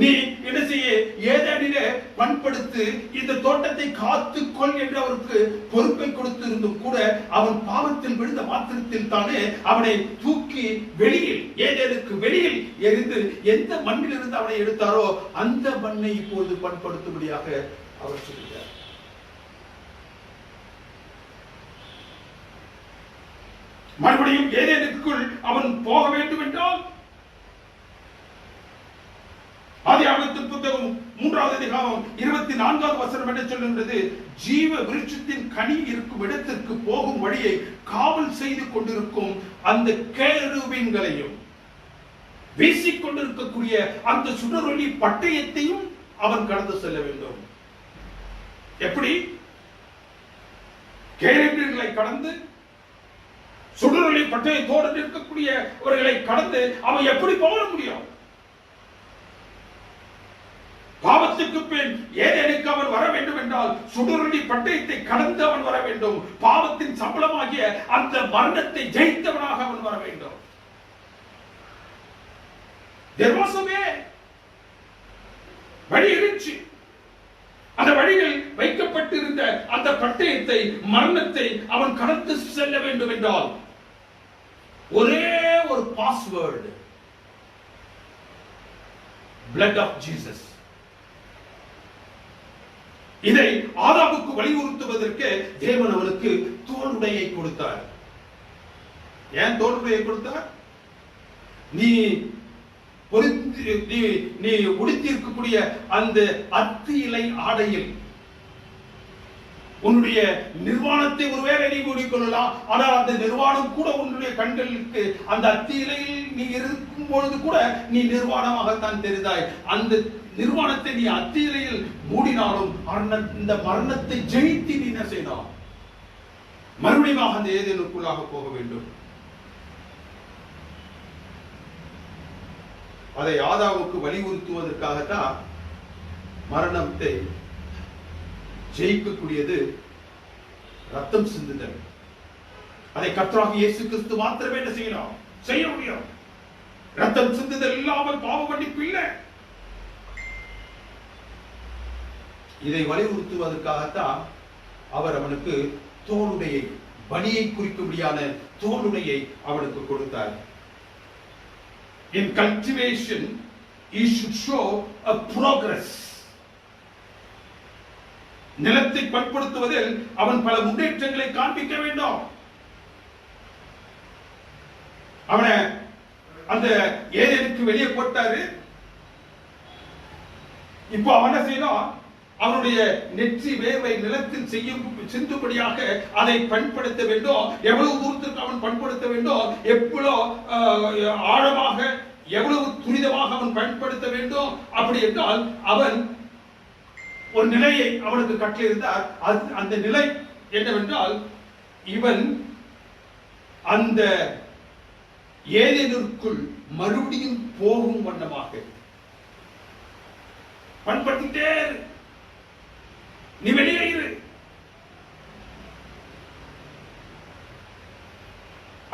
நீ என்ன செய்ய, ஏதேனிலே பண்படுத்து, இந்த தோட்டத்தை காத்துக்கொள் என்று அவருக்கு பொறுப்பை கொடுத்திருந்தும் கூட அவன் பாவத்தில் விழுந்த மாத்திரத்தில் தானே அவனை தூக்கி வெளியில் ஏதேனுக்கு வெளியில் எரிந்து எந்த மண்ணில் இருந்து அவனை எடுத்தாரோ அந்த மண்ணை இப்போது பண்படுத்தும்படியாக அவர் சொல்கிறார். மறுபடியும் ஏதேனுக்குள் அவன் போக வேண்டும் என்றால் அதிகாரம் 24வது வசனம் என்ன சொல்கின்றது? ஜீவ விருட்சத்தின் கனி இருக்கும் இடத்திற்கு போகும் வழியை காவல் செய்து கொண்டிருக்கும் அந்த கேருபீன்களையும் வீசிக் கொண்டிருக்கக்கூடிய அந்த சுடரொளி பட்டயத்தையும் அவன் கடந்து செல்ல வேண்டும். எப்படி? கேருபீன்களை கடந்து சுடரொளி பட்டயத்தோடு இருக்கக்கூடியவர்களை கடந்து அவன் எப்படி போக முடியும்? பாவத்துக்கு பின் ஏதேனுக்கு அவன் வர வேண்டும் என்றால் சுடரொளி பட்டயத்தை கடந்து அவன் வர வேண்டும். பாவத்தின் சம்பளமாகிய அந்த மரணத்தை ஜெயித்தவனாக அவன் வர வேண்டும். வழி இருந்துச்சு. அந்த வழியில் வைக்கப்பட்டிருந்த அந்த பட்டயத்தை, மரணத்தை அவன் கடந்து செல்ல வேண்டும் என்றால் ஒரே ஒரு பாஸ்வேர்டு, blood of Jesus. இதை ஆதாமுக்கு வலியுறுத்துவதற்கு தேவன் அவனுக்கு தோளுடையை கொடுத்தார். ஏன் தோளுடையை கொடுத்தார்? நீ உடுத்திருக்கக்கூடிய அந்த அத்தி இலை ஆடையில் உன்னுடைய நிர்வாணத்தை ஒருவேளை நீ மூடிக்கொள்ளலாம். ஆனால் அந்த நிர்வாணம் கூட உன்னுடைய கண்களுக்கு அந்த அத்தி இலையில் நீ இருக்கும் பொழுது கூட நீ நிர்வாணமாகத்தான் தெரிந்தாய். அந்த நிர்வாணத்தை நீ அத்தி இலையில் மூடினாலும் இந்த மரணத்தை ஜெயித்து நீ என்ன செய்யணும்? மறுபடியும் அந்த ஏதேனுக்குள்ளாக போக வேண்டும். அதை ஆதாமுக்கு வலியுறுத்துவதற்காகத்தான் மரணத்தை ஜெயிக்கக்கூடியது ரத்தம் சிந்துதல். அதை கர்த்தராகிய இயேசு கிறிஸ்து மாத்திரமே என்ன செய்யலாம்? செய்ய முடியும். ரத்தம் சிந்துதல் இல்லாமல் பாவ மன்னிப்பு இல்லை. இதை வலியுறுத்துவதற்காகத்தான் அவர் அவனுக்கு தோளுடையை, பணியை குறிக்கும்படியான தோளுடையை அவனுக்கு கொடுத்தார். In cultivation, he should show a progress. நிலத்தை பண்படுத்துவதில் அவன் பல முன்னேற்றங்களை காண்பிக்க வேண்டும். அவனை அந்த ஏதேனுக்கு வெளியே போட்டாரு. இப்போ அவன் என்ன செய்யணும்? அவனுடைய நெற்றி வேர்வை நிலத்தில் சிந்தும்படியாக அதை பண்படுத்த வேண்டும். எவ்வளவு தூரத்திற்கு அவன் பண்படுத்த வேண்டும், எவ்வளவு ஆழமாக, எவ்வளவு துரிதமாக அவன் பயன்படுத்த வேண்டும். அப்படி என்றால் அவன் ஒரு நிலையை அவனுக்கு கட்டளையிட்டார். அந்த நிலை என்னவென்றால், இவன் அந்த ஏதேனுக்குள் மறுபடியும் போகும் வண்ணமாக பண்படுத்திட்டே நீ வெளியே இரு.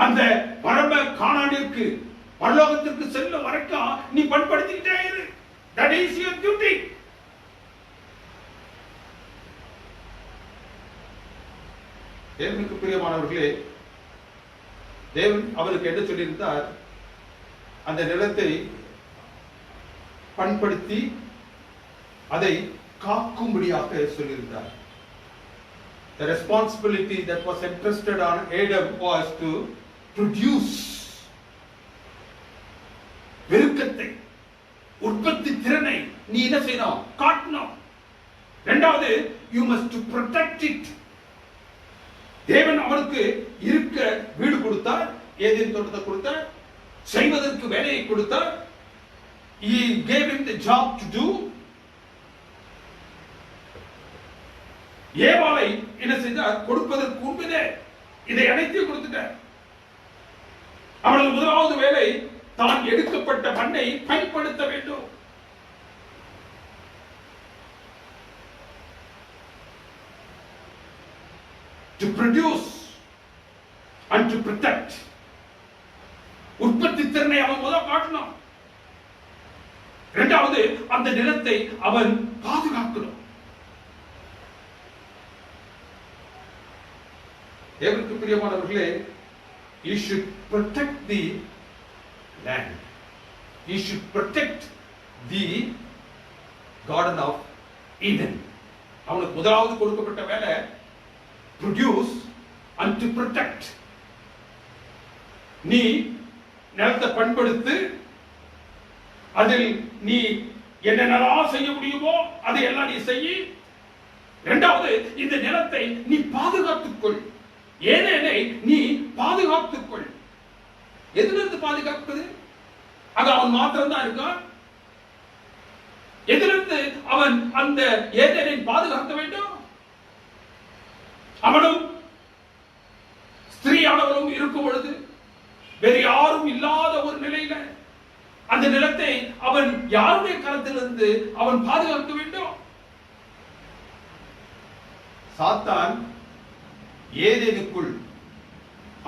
அந்த பரம கானானிற்கு, பரலோகத்திற்கு செல்ல வரைக்கும் நீ பண்படுத்திக்கிட்டே இரு. That is your duty. தேவனுக்கு பிரியமானவர்களே, தேவன் அவனுக்கு என்ன சொல்லியிருந்தார்? அந்த நிலத்தை பண்படுத்தி அதை காக்கும்படியாக சொல்லியிருந்தார். The responsibility that was entrusted on Adam was to produce. பெருக்கத்தை, உற்பத்தி திறனை நீ என்ன செய்யணும்? காட்டணும். இரண்டாவது, you must to protect it. தேவன் அவனுக்கு இருக்க வீடு கொடுத்தார், ஏதேன் தோட்டத்தை கொடுத்தார், செய்வதற்கு வேலையை கொடுத்தார். He gave him the job to do. ஏவாளை என்ன செய்தார்? கொடுப்பதற்கு முன்பே இதை அனைத்தையும் கொடுத்துட்டார். அவனது முதலாவது வேலை தான் எடுக்கப்பட்ட மண்ணை பயன்படுத்த வேண்டும். To produce and to protect. உற்பத்தி திறனை அவன் முதல் காட்டணும். இரண்டாவது, அந்த நிலத்தை அவன் பாதுகாக்கணும். தேவனுக்கு பிரியமானவர்களே, you should protect the land. You should protect the garden of Eden. அவனுக்கு முதலாவது கொடுக்கப்பட்ட வேலை produce and to protect. நீ நிலத்தை பண்படுத்து, அதில் நீ என்னென்னலாம் செய்ய முடியுமோ அதை எல்லாம் நீ செய்ய. இரண்டாவது, இந்த நிலத்தை நீ பாதுகாத்துக்கொள். ஏதேனை நீ பாதுகாத்துக்கொள். எதிலிருந்து பாதுகாப்பது? அது அவன் மாத்திரம் தான் இருக்கான். எதிலிருந்து அவன் அந்த ஏதேனை பாதுகாக்க வேண்டும்? அவனும் ஸ்திரீயானவரும் இருக்கும் பொழுது வேறு யாரும் இல்லாத ஒரு நிலையில அந்த நிலத்தை அவன் யாருடைய கரத்திலிருந்து அவன் பாதுகாக்க வேண்டும்? சாத்தான் ஏதேனுக்குள்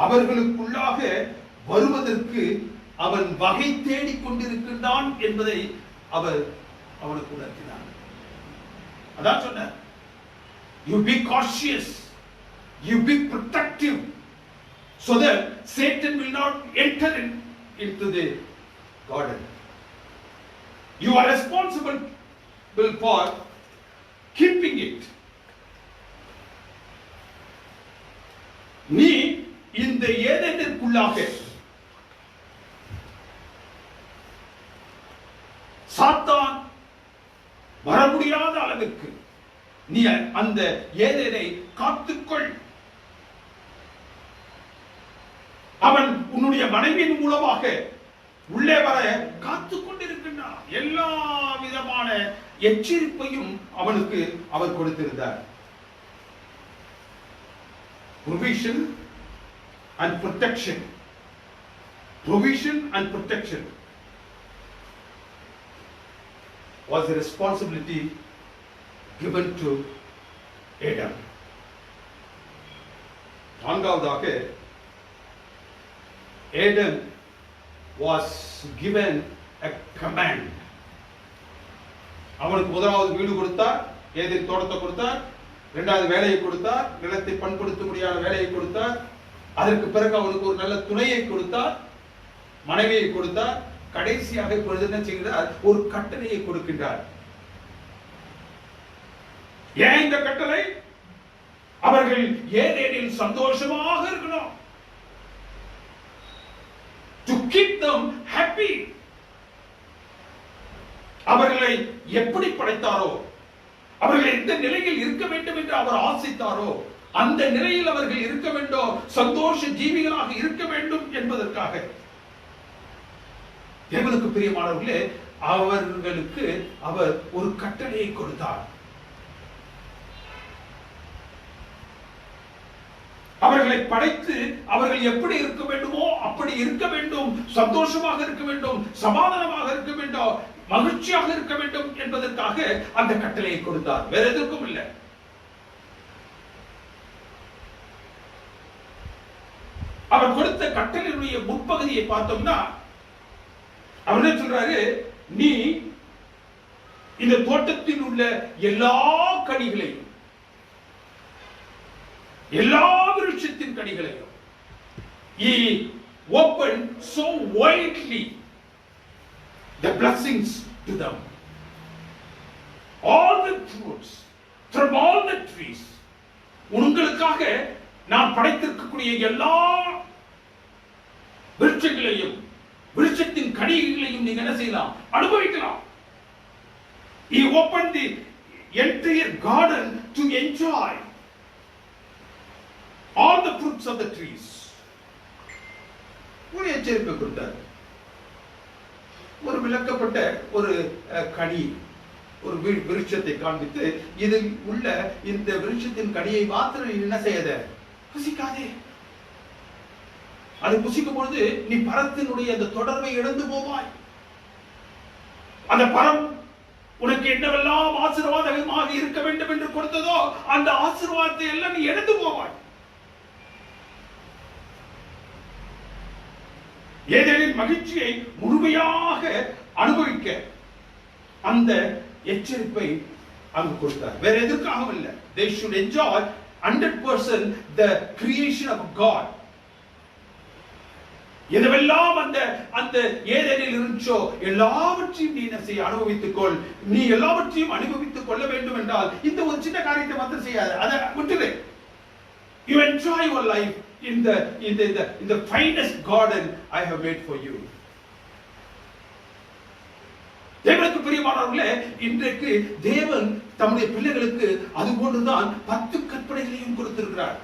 அவர்களுக்குள்ளாக வருவதற்கு அவன் வகை தேடிக் கொண்டிருக்கின்றான் என்பதை அவர் அவனுக்கு உணர்த்தினார். அதான் சொன்னார், you be cautious, you be protective, so that Satan will not enter into the garden. You are responsible for keeping it. நீ இந்த ஏதேனுக்குள்ளாக சாத்தான் வர முடியாத அளவிற்கு நீ அந்த ஏதேனை காத்துக்கொள். அவன் உன்னுடைய மனைவியின் மூலமாக உள்ளே வர காத்துக் கொண்டிருக்கின்றான். எல்லா விதமான எச்சரிப்பையும் அவனுக்கு அவர் கொடுத்திருந்தார். Provision and protection. Provision and protection was a responsibility given to Adam. நான்காவதாக, Adam was given a command. அவனுக்கு முதலாவது வீடு கொடுத்தார், ஏதேன் தோட்டத்தை கொடுத்தார். இரண்டாவது வேலையை கொடுத்தார், நிலத்தை பண்படுத்த முடியாத வேலையை கொடுத்தார். அதற்கு பிறகு அவனுக்கு ஒரு நல்ல துணையை கொடுத்தார், மனைவியை கொடுத்தார். கடைசியாக இப்பொழுது என்ன செய்கிறார்? ஒரு கட்டளையை கொடுக்கின்றார். ஏன் இந்த கட்டளை? அவர்கள் ஏதேனில் சந்தோஷமாக இருக்கணும். To keep them happy. அவர்களை எப்படி படைத்தாரோ, அவர்கள் எந்த நிலையில் இருக்க வேண்டும் என்று அவர் ஆசைத்தாரோ அந்த நிலையில் அவர்கள் இருக்க வேண்டும், சந்தோஷ ஜீவிகளாக இருக்க வேண்டும் என்பதற்காக தேவனுக்கு பிரியமானவர்களே அவர்களுக்கு அவர் ஒரு கட்டளையை கொடுத்தார். அவர்களை படைத்து அவர்கள் எப்படி இருக்க வேண்டுமோ அப்படி இருக்க வேண்டும், சந்தோஷமாக இருக்க வேண்டும், சமாதானமாக இருக்க வேண்டும், மகிழ்ச்சியாக இருக்க வேண்டும் என்பதற்காக அந்த கட்டளையை கொடுத்தார். வேற எதற்கும் இல்லை. அவர் கொடுத்த கட்டளையுடைய முற்பகுதியை பார்த்தோம்னா அவர் என்ன சொல்றாரு? நீ இந்த தோட்டத்தில் உள்ள எல்லா கனிகளையும், எல்லா விருட்சத்தின் கனிகளையும் he opened so widely the blessings to them, all the fruits from all the trees. உங்களுக்காக நான் படைத்திருக்கக்கூடிய எல்லா விருட்சங்களையும் விருட்சத்தின் கனிகளையும் நீங்க என்ன செய்யலாம்? அனுபவிக்கலாம். He opened the entire garden to enjoy all the fruits of the trees. ஒரு எச்சரிக்கை கொடுத்தார். ஒரு விளக்கப்பட்ட ஒரு கனி, ஒரு விருட்சத்தை காண்பித்து இதில் உள்ள இந்த விருட்சத்தின் கனியை மாத்திரம் என்ன செய்யாத? புசிக்காதே. அதை புசிக்கும் பொழுது நீ பரத்தினுடைய அந்த தொடர்பை இழந்து போவாய். அந்த பரம் உனக்கு என்னவெல்லாம் ஆசீர்வாதமாக இருக்க வேண்டும் என்று கொடுத்ததோ அந்த ஆசீர்வாதத்தை எல்லாம் நீ இழந்து போவாய். ஏதேனின் மகிழ்ச்சியை முழுமையாக அனுபவிக்க அந்த எச்சரிப்பை அங்கு கொடுத்தார். வேற எதற்காகவும் இல்லை. They should enjoy 100% the creation of God. எதுவெல்லாம் அந்த அந்த ஏதேனில் இருந்துச்சோ எல்லாவற்றையும் நீ என்ன செய்ய? அனுபவித்துக் கொள். நீ எல்லாவற்றையும் அனுபவித்துக் கொள்ள வேண்டும் என்றால் இந்த ஒரு சின்ன காரியத்தை மாத்திரம் செய்யாத, அதை விட்டுடு. You enjoy your life in the finest garden I have made for you. தேவனுக்கு பிரியமானவர்களே, இன்றைக்கு தேவன் தம்முடைய பிள்ளைகளுக்கு அது போன்றுதான் 10 கற்பனைகளையும் கொடுத்திருக்கிறார்.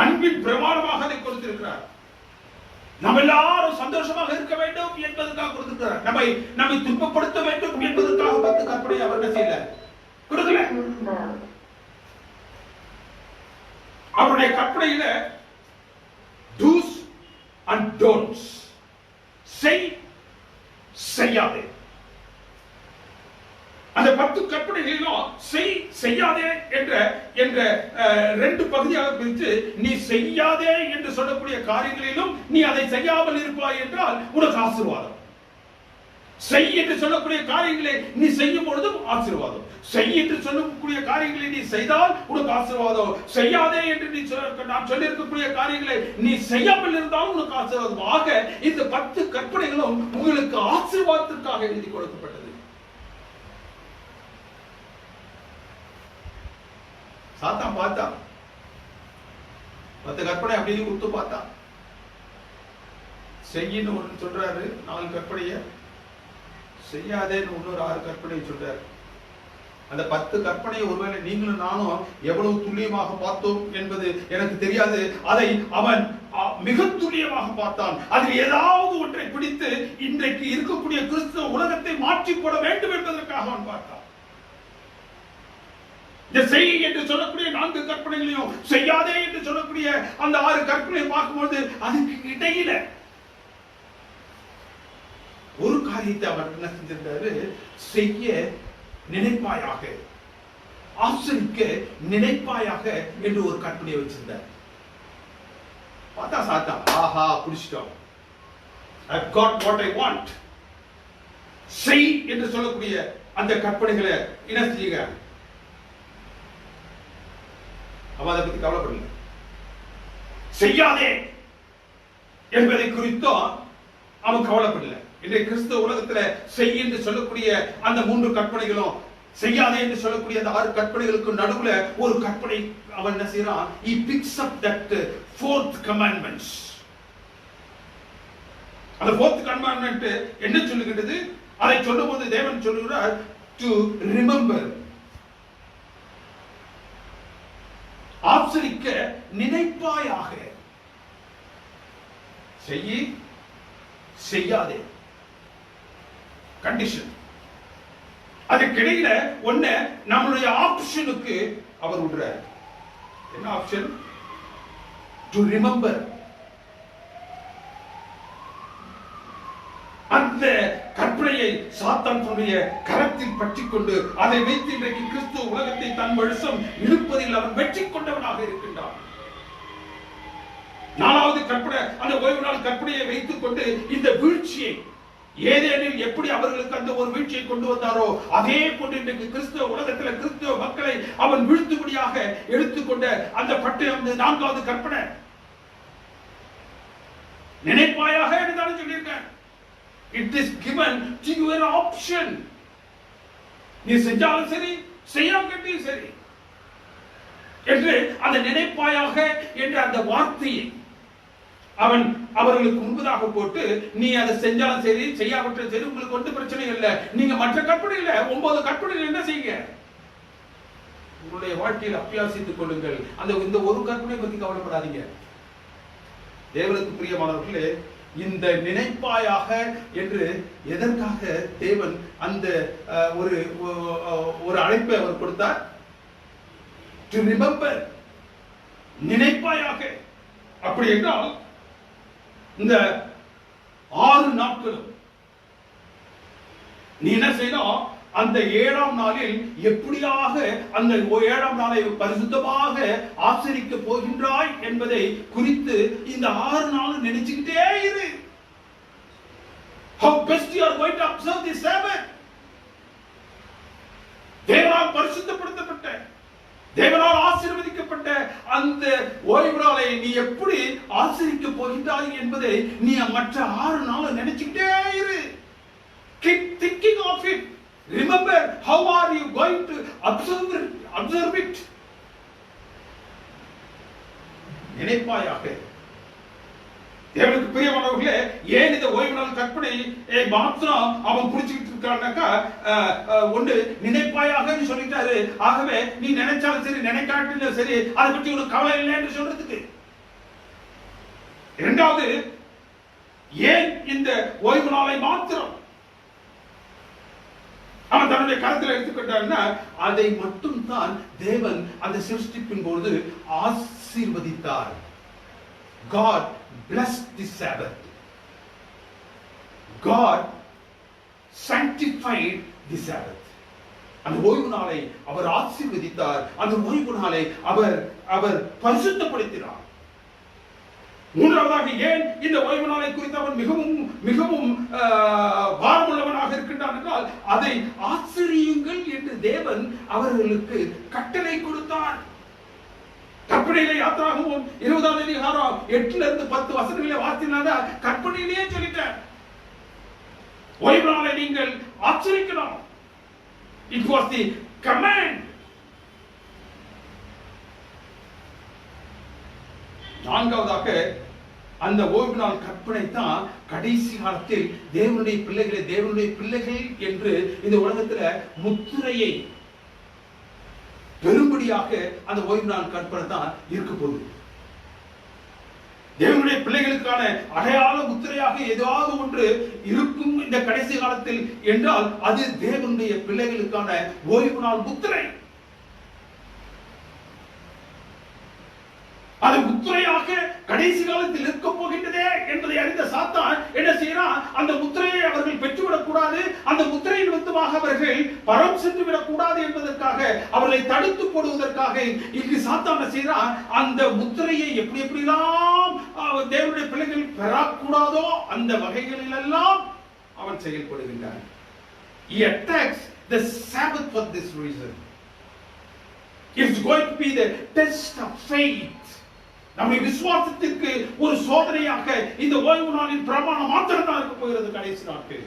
அன்பின் பிரமாணமாக அதை கொடுத்திருக்கிறார். நம்ம எல்லாரும் சந்தோஷமாக இருக்க வேண்டும் என்பதற்காக கொடுத்திருக்கிறார். நம்மை துன்பப்படுத்த வேண்டும் என்பதற்காக 10 கற்பனை அவர் என்ன செய்யல, கொடுக்கல. அவருடைய கற்பனையில do's and don'ts, செய்யாதே, அந்த 10 கற்பனைகளிலும் செய்யாதே என்ற 2 பகுதியாக பிரித்து, நீ செய்யாதே என்று சொல்லக்கூடிய காரியங்களிலும் நீ அதை செய்யாமல் இருப்பாய் என்றால் உனக்கு ஆசீர்வாதம். செய் என்று சொல்லக்கூடிய காரியங்களை நீ செய்யும் பொழுதும் ஆசீர்வாதம். செய் என்று சொல்லக்கூடிய காரியங்களை நீ செய்தால் உனக்கு ஆசீர்வாதம். செய்யாதே என்று நாம் சொல்லியிருக்கக்கூடிய காரியங்களை நீ செய்யாமல் இருந்தாலும் உனக்கு ஆசீர்வாதம். ஆக இந்த 10 கற்பனைகளும் உங்களுக்கு ஆசீர்வாதத்திற்காக எழுதி கொடுக்கப்பட்டது. சாத்தான் பார்த்தா 10 கற்பனை அப்படி கொடுத்து பார்த்தா, செய்யின்னு ஒன்று சொல்றாரு 4 கற்பனைய, செய்யாதேன்னு இன்னொரு 6 கற்பனை சொல்றாரு. அந்த 10 கற்பனையை ஒருவேளை நீங்களும் நானும் எவ்வளவு துல்லியமாக பார்த்தோம் என்பது எனக்கு தெரியாது. அதை அவன் மிக துல்லியமாக பார்த்தான். அதில் ஏதாவது ஒன்றை பிடித்து இன்றைக்கு இருக்கக்கூடிய கிறிஸ்தவ உலகத்தை மாற்றி போட வேண்டும் என்பதற்காக அவன் பார்த்தான். இந்த செய் என்று சொல்லக்கூடிய 4 கற்பனைகளையும் செய்யாதே என்று சொல்லக்கூடிய அந்த 6 கற்பனையை பார்க்கும்போது அதுக்கு இடையில ஒரு காரியத்தை அவர் என்ன செஞ்சிருந்தாரு, செய்ய நினைப்பாயாக, ஆசரிக்க நினைப்பாயாக என்று ஒரு கற்பனையை வச்சிருந்தார். பார்த்தா சாத்தா, ஆஹா புடிச்சிட்டோம், I've got what I want. செய் என்று சொல்லக்கூடிய அந்த கற்பனைகளை என்ன செய்யுங்க, அவன் அதை பத்தி கவலைப்படல. செய்யாதே என்பதை குறித்தும் அவன் கவலைப்படல. இன்றைய கிறிஸ்தவ உலகத்துல செய் என்று சொல்லக்கூடிய அந்த 3 கற்பனைகளும், செய்யாதே என்று சொல்லக்கூடிய அந்த 6 கற்பனைகளுக்கு நடுவுல ஒரு கற்பனை அவன் என்ன செய்யறான், he picks up that 4th commandment. அந்த 4th commandment என்ன சொல்லுகிறது? அதை சொல்லும்போது தேவன் சொல்லுகிறார், to remember, ஆசரிக்க நினைப்பாயாக. செய்யாதே கண்டிஷன். அதுக்கிடையில ஒண்ணு நம்மளுடைய ஆப்ஷனுக்கு அவர் விடுறார். என்ன ஆப்ஷன்? To remember. அந்த கற்பனையை சாத்தான் தன்னுடைய கரத்தில் பற்றிக் கொண்டு அதை வைத்து இன்றைக்கு கிறிஸ்துவ உலகத்தை தன் வசம் இழுப்பதில் அவன் வெற்றி கொண்டவனாக இருக்கின்றான். 4வது கற்பனை, அந்த ஓய்வு நாள் கற்பனையை வைத்துக் கொண்டு இந்த வீழ்ச்சியை, ஏதேனில் எப்படி அவர்களுக்கு அந்த ஒரு வீழ்ச்சியை கொண்டு வந்தாரோ அதே போன்று இன்றைக்கு கிறிஸ்தவ உலகத்தில் கிறிஸ்தவ மக்களை அவன் வீழ்த்துபடியாக எடுத்துக்கொண்ட அந்த 4வது கற்பனை, நினைப்பாயாக என்று சொல்லியிருக்கேன். It is given to you an option. நீ செஞ்சாலும் சரி, செய்யாமலும் சரி என்று அந்த நினைப்பாயாக என்ற அந்த வார்த்தையை அவன் அவர்களுக்கு முன்பதாக போட்டு, நீ அதை செஞ்சாலும் சரி செய்யாவிட்டாலும் சரி உங்களுக்கு ஒன்றும் பிரச்சனை இல்லை, நீங்க மற்ற கற்பனையில 9 கற்பனைகள் என்ன செய்யுங்க, உங்களுடைய வாழ்க்கையில் அபியாசித்துக் கொள்ளுங்கள். அந்த இந்த ஒரு கற்பனை பத்தி கவலைப்படாதீங்க. தேவனுக்கு பிரியமானவர்களே, இந்த நினைப்பாயாக என்று எதற்காக தேவன் அந்த ஒரு அழைப்பை அவர் கொடுத்தார்? டு ரிமெம்பர், நினைப்பாயாக. அப்படி என்றால் இந்த 6 நாட்களும் நீ என்ன செய்யணும், அந்த 7ஆம் நாளில் எப்படியாக அந்த 7ஆம் நாளை பரிசுத்தமாக ஆசரிக்க போகின்றாய் என்பதை குறித்து இந்த 6 நாளும் நினைச்சுக்கிட்டே இரு. How best you are going to observe this Sabbath. தேவனால் பரிசுத்தப்படுத்தப்பட்ட, தேவனால் ஆசீர்வதிக்கப்பட்ட அந்த ஓய்வு நாளை நீ எப்படி ஆசரிக்க போகின்றாய் என்பதை நீ மற்ற 6 நாளும் நினைச்சுக்கிட்டே இரு. Keep thinking of it. Remember, how are you going to observe it? நினைப்பாயாக. தேவனுக்கு பிரியமானவர்களே, ஏன் இந்த ஓய்வு நாள் கற்பனை மாத்திரம் அவன் புடிச்சுக்கிட்டு இருக்கான்னாக்கா, ஒன்று நினைப்பாயாக சொல்லிட்டாரு, ஆகவே நீ நினைச்சாலும் சரி நினைக்காட்டிலும் சரி அதை பற்றி ஒரு கவலை இல்லை என்று சொல்றதுக்கு. இரண்டாவது, ஏன் இந்த ஓய்வு நாளை மாத்திரம் அவன் தன்னுடைய கருத்தில் எடுத்துக்கொண்டான்னா, அதை மட்டும் தான் தேவன் அந்த சிருஷ்டிப்பின் பொழுது ஆசீர்வதித்தார். God blessed the Sabbath. God sanctified the Sabbath. அந்த ஓய்வு நாளை அவர் ஆசீர்வதித்தார். அந்த ஓய்வு நாளை அவர் பரிசுத்தப்படுத்தினார். மூன்றாவதாக, ஏன் இந்த ஓய்வு நாளை குறித்து அவன் மிகவும் மிகவும் பாரமுள்ளவனாக இருக்கின்றான் என்றால், அதை ஆச்சரியுங்கள் என்று தேவன் அவர்களுக்கு கட்டளை கொடுத்தார். கற்பனையிலே யாத்திராகமம் 20ஆம் அதிகாரம் 8 இருந்து 10 வசனங்களை வாசினாங்க. கற்பனையிலேயே சொல்லிட்டார், ஓய்வு நாளை நீங்கள் ஆச்சரிக்கணும். It was the command. நான்காவதாக, அந்த ஓய்வு நாள் கற்பனை தான் கடைசி காலத்தில் தேவனுடைய பிள்ளைகள் என்று இந்த உலகத்துல முத்திரையை பெரும்படியாக அந்த ஓய்வு நாள் கற்பனை தான் இருக்க போகுது. தேவனுடைய பிள்ளைகளுக்கான அடையாள முத்திரையாக ஏதாவது ஒன்று இருக்கும் இந்த கடைசி காலத்தில் என்றால், அது தேவனுடைய பிள்ளைகளுக்கான ஓய்வு நாள் முத்திரை. அது முத்திரையாக கடைசி காலத்தில் இருக்க போகின்றதே என்பதை அறிந்த சாத்தான் என்ன செய்யறான்? அந்த முத்திரையை அவர்கள் பெற்றுவிடக் கூடாது, அந்த முத்திரையின் விதமாக அவர்கள் பரம் சென்று விடக் கூடாது என்பதற்காக, அவர்களை தடுத்து போடுவதற்காக இங்கு சாத்தான் என்ன செய்யறான்? அந்த முத்திரையை எப்படி எப்படிலாம் தேவனுடைய பிள்ளைகள் பெறக்கூடாதோ அந்த வகைகளில் எல்லாம் அவன் செயல்படுகின்றான். He attacks the Sabbath for this reason. It's going to be the test of faith. நம்முடைய விசுவாசத்திற்கு ஒரு சோதனையாக இந்த ஓய்வு நாளின் பிரமாணம் மாத்திரம் தான் இருக்க போகிறது கடைசி நாட்கள்.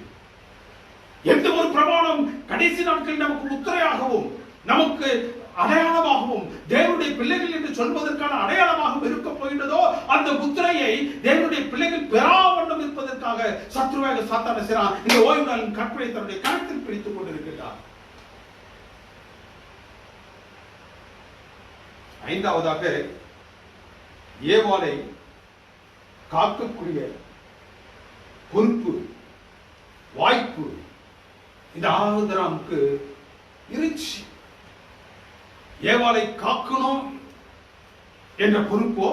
எந்த ஒரு பிரமாணம் கடைசி நாட்களில் நமக்கு முத்திரையாகவும் நமக்கு அடையாளமாகவும் தேவனுடைய பிள்ளைகள் என்று சொல்வதற்கான அடையாளமாகவும் இருக்க போகின்றதோ, அந்த முத்திரையை தேவனுடைய பிள்ளைகள் பெறாவண்ணம் இருப்பதற்காக சத்ருவாக சாத்தான செய்றான். இந்த ஓய்வு நாளின் கற்பனை தன்னுடைய கருத்தில் பிடித்துக் கொண்டிருக்கிறார். ஐந்தாவதாக, ஏவாளை காக்கக்கூடிய பொறுப்பு, வாய்ப்பு இந்த ஆதராமுக்கு இருந்துச்சு. ஏவாளை காக்கணும் என்ற பொறுப்போ,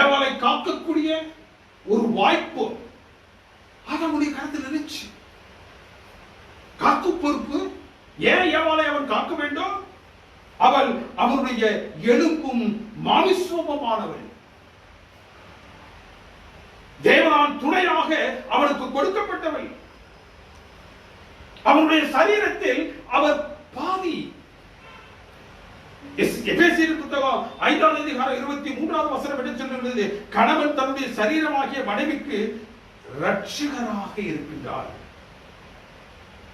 ஏவாளை காக்கக்கூடிய ஒரு வாய்ப்போ அவனுடைய கருத்தில் இருந்துச்சு. காக்கும் பொறுப்பு. ஏன் ஏவாளை அவன் காக்க வேண்டும்? அவள் அவனுடைய எலும்பும் மாமிசமானவள். தேவனால் துணையாக அவனுக்கு கொடுக்கப்பட்டவள். அவனுடைய சரீரத்தில் அவர் பாதி. எபேசியர் புத்தகம் 5ஆம் அதிகாரம் 23ஆவது வசனம் என்ன சொல்கிறது? கணவன் தன்னுடைய சரீரமாகிய மனைவிக்கு இரட்சகராக இருக்கின்றார்.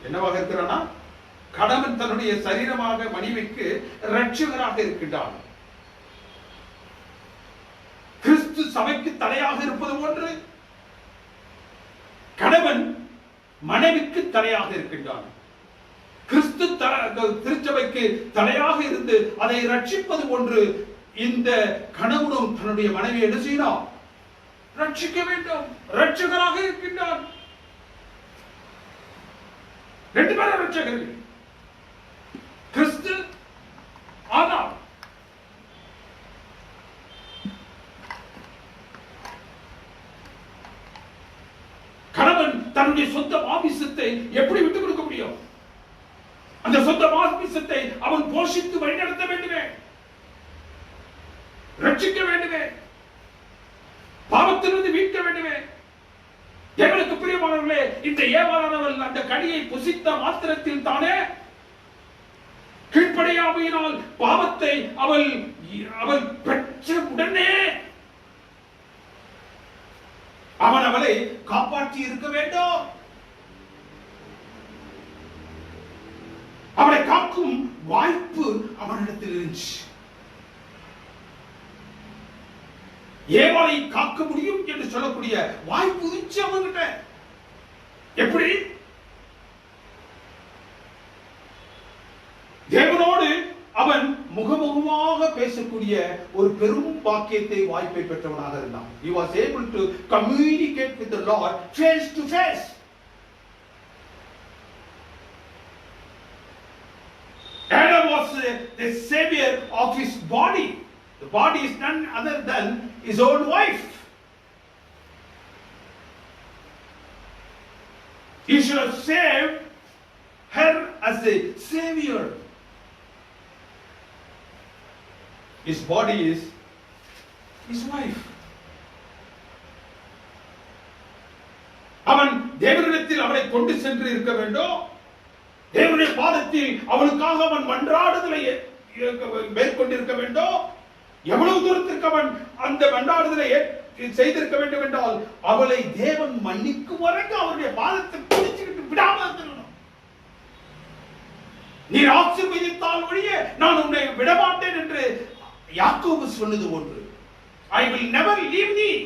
என்னவாக இருக்கிறானா? கணவன் தன்னுடைய சரீரமாக மனைவிக்கு இரட்சகராக இருக்கின்றார். கிறிஸ்து சபைக்கு தலையாக இருப்பது போன்று கணவன் மனைவிக்கு தலையாக இருக்கின்றான். கிறிஸ்து திருச்சபைக்கு தலையாக இருந்து அதை ரட்சிப்பது போன்று இந்த கணவனும் தன்னுடைய மனைவியை என்ன செய்யணும்? ரட்சிக்க வேண்டும். ரட்சகராக இருக்கின்றான். ரெண்டு பேரும் ரட்சகர்கள். கிறிஸ்து ஆனால் கணவன் தன்னுடைய சொந்த மாமிசத்தை எப்படி விட்டுக் கொடுக்க முடியும்? அந்த சொந்த மாமிசத்தை அவன் போஷித்து வழிநடத்த வேண்டுமே, ரட்சிக்க வேண்டுமே, பாவத்திலிருந்து மீட்க வேண்டுமே. தேவனுக்கு பிரியமானவர்களே, இந்த ஏவாளானவள் அந்த கனியை புசித்த மாத்திரத்தில் தானே கீழ்ப்படியாமையினால் பாவத்தை அவள் பெற்ற உடனே அவன் அவளை காப்பாற்றி இருக்க வேண்டும். அவளை காக்கும் வாய்ப்பு அவனிடத்தில் இருந்துச்சு. ஏவாளை காக்க முடியும் என்று சொல்லக்கூடிய வாய்ப்பு இருந்துச்சு அவன்கிட்ட. எப்படி? தேவனோடு அவன் முகமுகமாக பேசக்கூடிய ஒரு பெரும் பாக்கியத்தை, வாய்ப்பை பெற்றவனாக இருந்தான். He was able to communicate with the Lord face to face. Adam was the savior of his body. The body is none other than his own wife. He should have saved her as a savior. His body is his wife. அவன் தேவனிடத்தில் அவளை கொண்டு சென்று இருக்க வேண்டும். தேவனுடைய பாதத்தில் அவளுக்காக அவன் மன்றாடுதலை மேற்கொண்டிருக்க வேண்டும். எவ்வளவு தூரத்திற்கு அவன் அந்த மன்றாடுதலை செய்திருக்க வேண்டும் என்றால், அவளை தேவன் மன்னிக்கும் வரைக்கும் அவருடைய பாதத்தை பிடிச்சுக்கிட்டு விடாமல் இருக்கணும். நீர் ஆசீர்வதித்தால் ஒழிய நான் உன்னை விடமாட்டேன் என்று யாக்கோபு சொன்னது ஒன்று. I will never leave thee.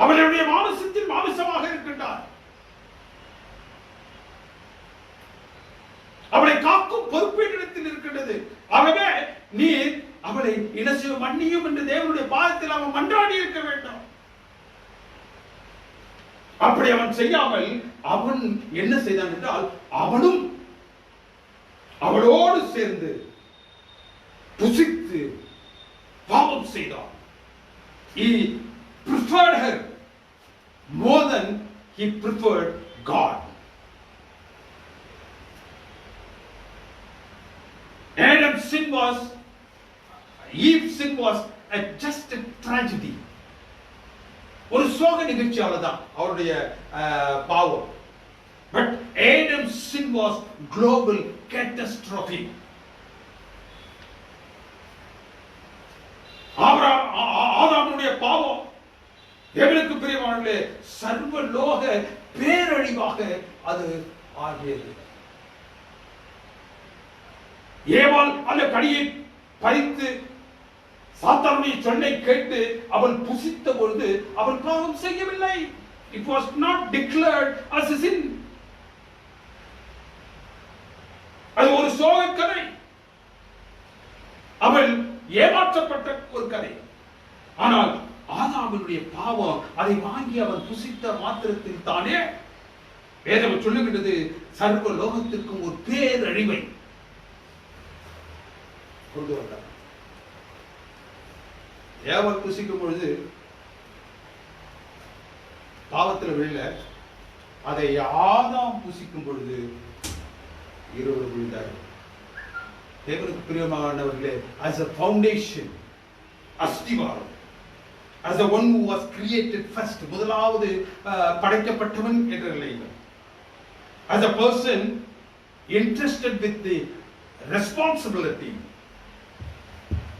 அவளுடைய மாமிசத்தில் மாமிசமாக இருக்கின்றார். அவளை காக்கும் பொறுப்பு இடத்தில் இருக்கின்றது. ஆகவே நீர் அவளை இனசிவ மன்னியும் என்று தேவனுடைய பாதத்தில் அவன் மன்றாடி இருக்க வேண்டும். அப்படி அவன் செய்யாமல் அவன் என்ன செய்தான் என்றால், அவனும் அவளோடு சேர்ந்து புசித்து பாவம் செய்தான். He preferred her more than he preferred God. Adam's sin was, Eve's sin was just a tragedy. ஒரு சோக நிகழ்ச்சி, அவ்வளவுதான் அவருடைய பாவம். But Adam's sin was global catastrophe. ஆதாமுடைய பாவம் தேவனுக்கு பிரியமானவர்களே சர்வலோக பேரழிவாக அது ஆகியது. ஏவாள் அந்த கனியை பறித்து சாத்தானுடைய சொல்லை கேட்டு அவள் புசித்த பொழுது அவள் பாவம் செய்யவில்லை. It was not declared as a sin. அது ஒரு சோக கதை. அவள் ஏமாற்றப்பட்ட ஒரு கதை. ஆனால் ஆதாமுடைய பாவம் அதை வாங்கி அவன் புசித்த மாத்திரத்தில் தானே வேதம் சொல்லுகின்றது சர்வ லோகத்திற்கும் ஒரு பேரழிவை கொண்டு வந்தார். ஏவாள் புசிக்கும் பொழுது பாவத்தில் விழல, அதை ஆதாம் புசிக்கும் பொழுது இருவர் விழுந்தார்கள். தேவனுக்கு பிரியமானவர்களே, as a foundation, அஸ்திவாரம், as the one who was created first, முதலாவது படைக்கப்பட்டவன் என்ற நிலையில், as a person entrusted with the responsibility,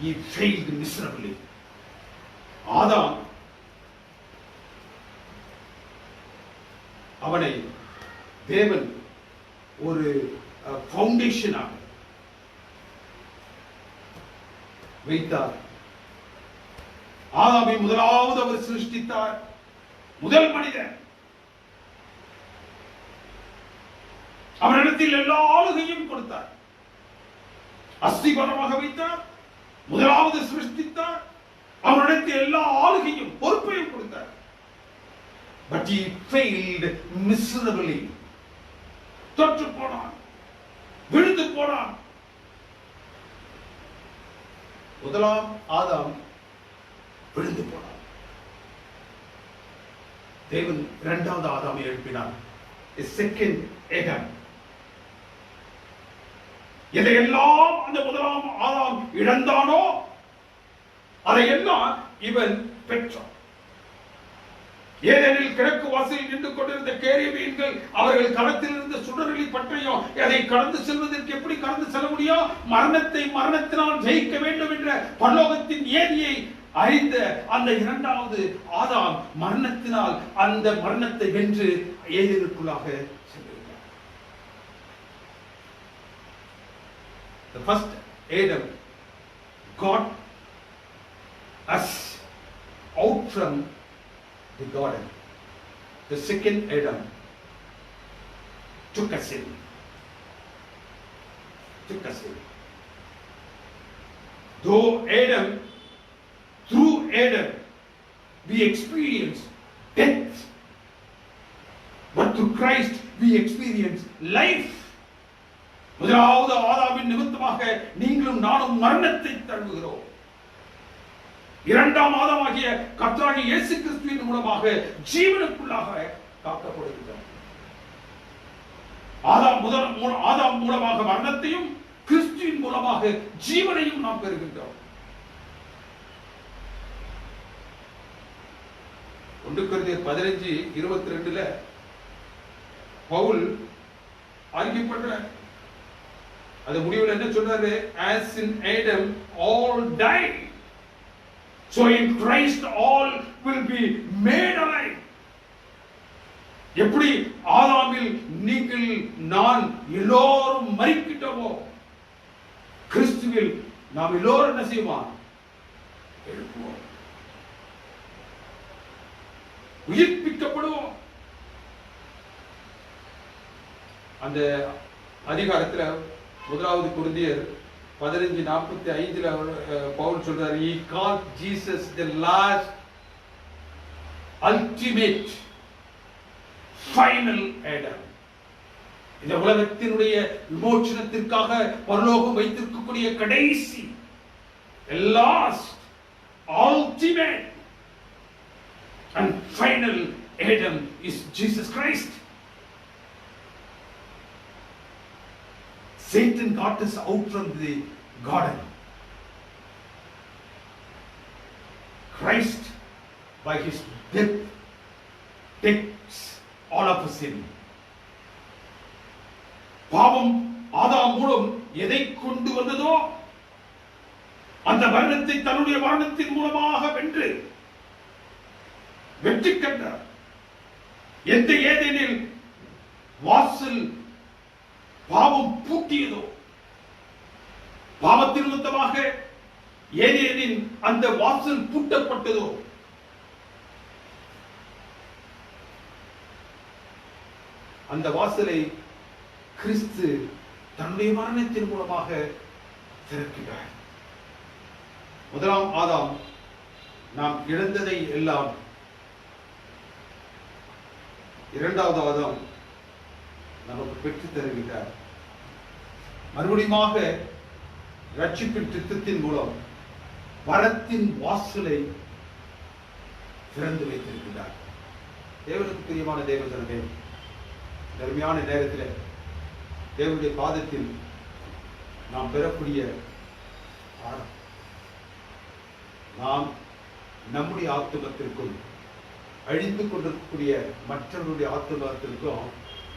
he failed miserably. ஆதாம் அவனை தேவன் ஒரு ஃபவுண்டேஷனாக வைத்தார். ஆதாமை முதலாவது அவர் சிருஷ்டித்தார், முதல் மனிதன். அவரிடத்தில் எல்லா ஆளுகையும் கொடுத்தார், அஸ்திபாரமாக வைத்தார், முதலாவது சிருஷ்டித்தார், அவரிடத்தில் எல்லா ஆளுகையும் பொறுப்பையும் கொடுத்தார். But he failed miserably. தோற்று போனான், விழுந்து போனான். முதலாம் ஆதாம் விழுந்து போனார். தேவன் இரண்டாவது ஆதாமை எழுப்பினார், செகண்ட் ஏகம். எதையெல்லாம் அந்த முதலாம் ஆதாம் இழந்தானோ அதையெல்லாம் இவன் பெற்றான். ஏனெனில் கிழக்கு வாசலில் நின்று கொண்டிருந்த கேருபீன்கள் அவர்கள் களத்தில் இருந்த சுடரொளி பற்றியும் அதை கடந்து செல்வதற்கு எப்படி கடந்து செல்ல முடியும், மரணத்தை மரணத்தினால் ஜெயிக்க வேண்டும் என்ற பரலோகத்தின் ஏதியை அறிந்த அந்த இரண்டாவது ஆதாம் மரணத்தினால் அந்த மரணத்தை வென்று ஏதேனுக்குள்ளாக சென்றிருக்கிறார். The first Adam got us out from the garden. The second Adam took us in. Though Adam, through Adam, we experience death, but through Christ we experience life. முதலாவது ஆதாமின் நிமித்தமாக நீங்களும் நானும் மரணத்தை தழுவுகிறோம். இரண்டாம் ஆதாமாகிய கர்த்தராகிய இயேசு கிறிஸ்துவின் மூலமாக ஜீவனுக்குள்ளாக காக்கப்படுகிறோம். ஆதாம் மூலமாக மரணத்தையும் கிறிஸ்துவின் மூலமாக ஜீவனையும் நாம் பெறுகின்றோம். 1 கொரிந்தியர் 15:22 பவுல் அறிக்கைப்படுறார். அது முடிவில் என்ன சொல்றாரு? As in Adam all died, so in Christ all will be made alive. எப்படி ஆதாமில் நீங்கள் நான் எல்லோரும் மரிக்கிட்டோமோ, கிறிஸ்துவில் நாம் எல்லோரும் என்ன செய்வோம்? எழுப்புவோம், உயிர்ப்பிக்கப்படுவோம். அந்த அதிகாரத்தில் 1 கொரிந்தியர் 15:45 பவுல் சொல்றார், he called Jesus the last ultimate final Adam. இந்த உலகத்தினுடைய விமோசனத்திற்காக பரலோகம் வைத்திருக்கக்கூடிய கடைசி last ultimate and final Adam is Jesus Christ. Satan got us out from the garden. Christ by his death takes all of us in. பாவம் ஆதாம் மூலம் எதை கொண்டு வந்ததோ அந்த மரணத்தை தன்னுடைய மரணத்தின் மூலமாக வெற்றி கண்டார். எந்த ஏதேனில் வாசல் பாவம் பூட்டியதோ, பாவத்தின் நிமித்தமாக ஏதேனின் அந்த வாசல் பூட்டப்பட்டதோ, அந்த வாசலை கிறிஸ்து தன்னுடைய மரணத்தின் மூலமாக திறக்கிறார். முதலாம் ஆதாம் நாம் இழந்ததை எல்லாம் இரண்டாவது ஆதாம் நமக்கு பெற்று தருகிறார். மறுபடியும் ரட்சிப்பின் திட்டத்தின் மூலம் வரத்தின் வாசலை திறந்து வைத்திருக்கிறார். தேவனுக்கு பிரியமான தேவஜனமே, அருமையான நேரத்தில் தேவனுடைய பாதத்தில் நாம் பெறக்கூடிய ஆழம், நாம் நம்முடைய ஆத்துமத்திற்கும் அழிந்து கொண்டிருக்கக்கூடிய மற்றவருடைய ஆத்துமத்திற்கும்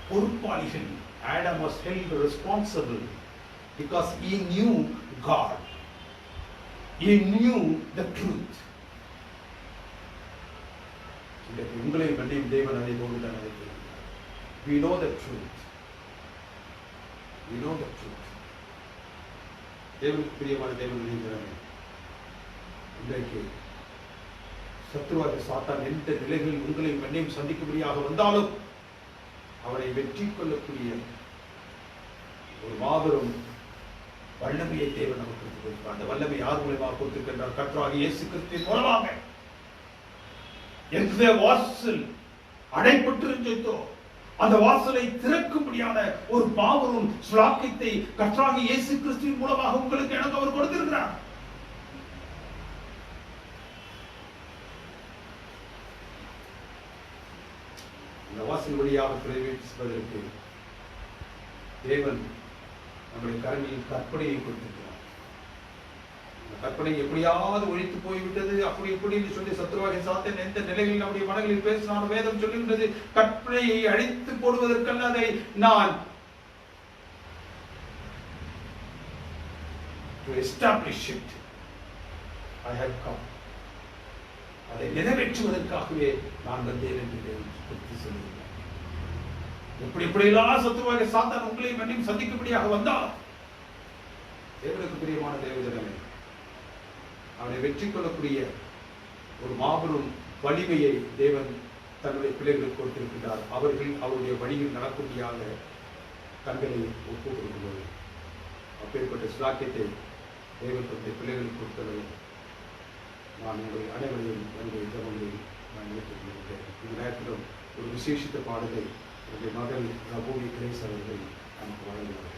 பொறுப்பாளிகள். Adam was held responsible because he knew God. He knew the truth. உங்களை மன்னியும் தேவன் அதை போன்றுதான் அழைக்கிறார். We know the truth. We know the truth. தேவனுக்கு பிரியமான தேவனுடைய இன்றைக்கு சத்துருவாகிய சாத்தான் எந்த நிலைகளில் உங்களை மன்னியும் சந்திக்கும்படியாக வந்தாலும் அவரை வெற்றி கொள்ளக்கூடிய ஒரு மாபெரும் வல்லமையை தேவன் நமக்கு கொடுத்திருக்கிறார். அந்த வல்லமை யார் மூலமாக கொடுத்திருக்கின்றார்? கர்த்தராகிய இயேசு கிறிஸ்துவின் மூலமாக. எந்த வாசல் அடைபட்டிருந்ததோ அந்த வாசலை திறக்கும்படியான ஒரு மாபெரும் சுலாக்கியத்தை கர்த்தராகிய இயேசு கிறிஸ்துவின் மூலமாக உங்களுக்கு எனக்கு அவர் கொடுத்திருக்கிறார். இந்த வாசல் வழியாக பிரவேசிப்பதற்கு தேவன் நம்முடைய கரங்களில் கற்பனையை கொடுத்திருக்கிறார். இந்த கற்பனை எப்படியாவது ஒழித்து போய்விட்டது, அப்படி இப்படின்னு சொல்லி சத்துருவாகிய சாத்தான் எந்த நிலையில் நம்முடைய மனங்களில் பேசினாலும் வேதம் சொல்லுகின்றது, கற்பனையை அழித்து போடுவதற்கல்ல, அதை நான் to establish it I have come. அதை நிறைவேற்றுவதற்காகவே நான் வந்தேன் என்று சொல்லுகிறார். எப்படியெல்லாம் சத்துருவாகிய சாத்தான் உங்களை மன்னியும் சந்திக்கும்படியாக வந்தால், தேவனுக்கு பிரியமான தேவஜனமே, அவனை வெற்றி கொள்ளக்கூடிய ஒரு மாபெரும் வலிமையை தேவன் தன்னுடைய பிள்ளைகளுக்கு கொடுத்திருக்கிறார். அவர்கள் அவருடைய வழியில் நடக்கும்படியாக தங்களை ஒப்பு கொடுக்கும்போது அப்பேற்பட்ட சிலாக்கியத்தை தேவன் தன்னுடைய பிள்ளைகளுக்கு கொடுத்ததை நான் உங்கள் அனைவரையும் என்னுடைய ஜபங்களில் நான் ஏற்றுக்கொள்கிறேன். இந்த நேரத்திலும் ஒரு விசேஷித்த பாடலை என்னுடைய மகள் ரபோவி கிரேஸ் அவர்கள் நமக்கு வழங்குவார்கள்.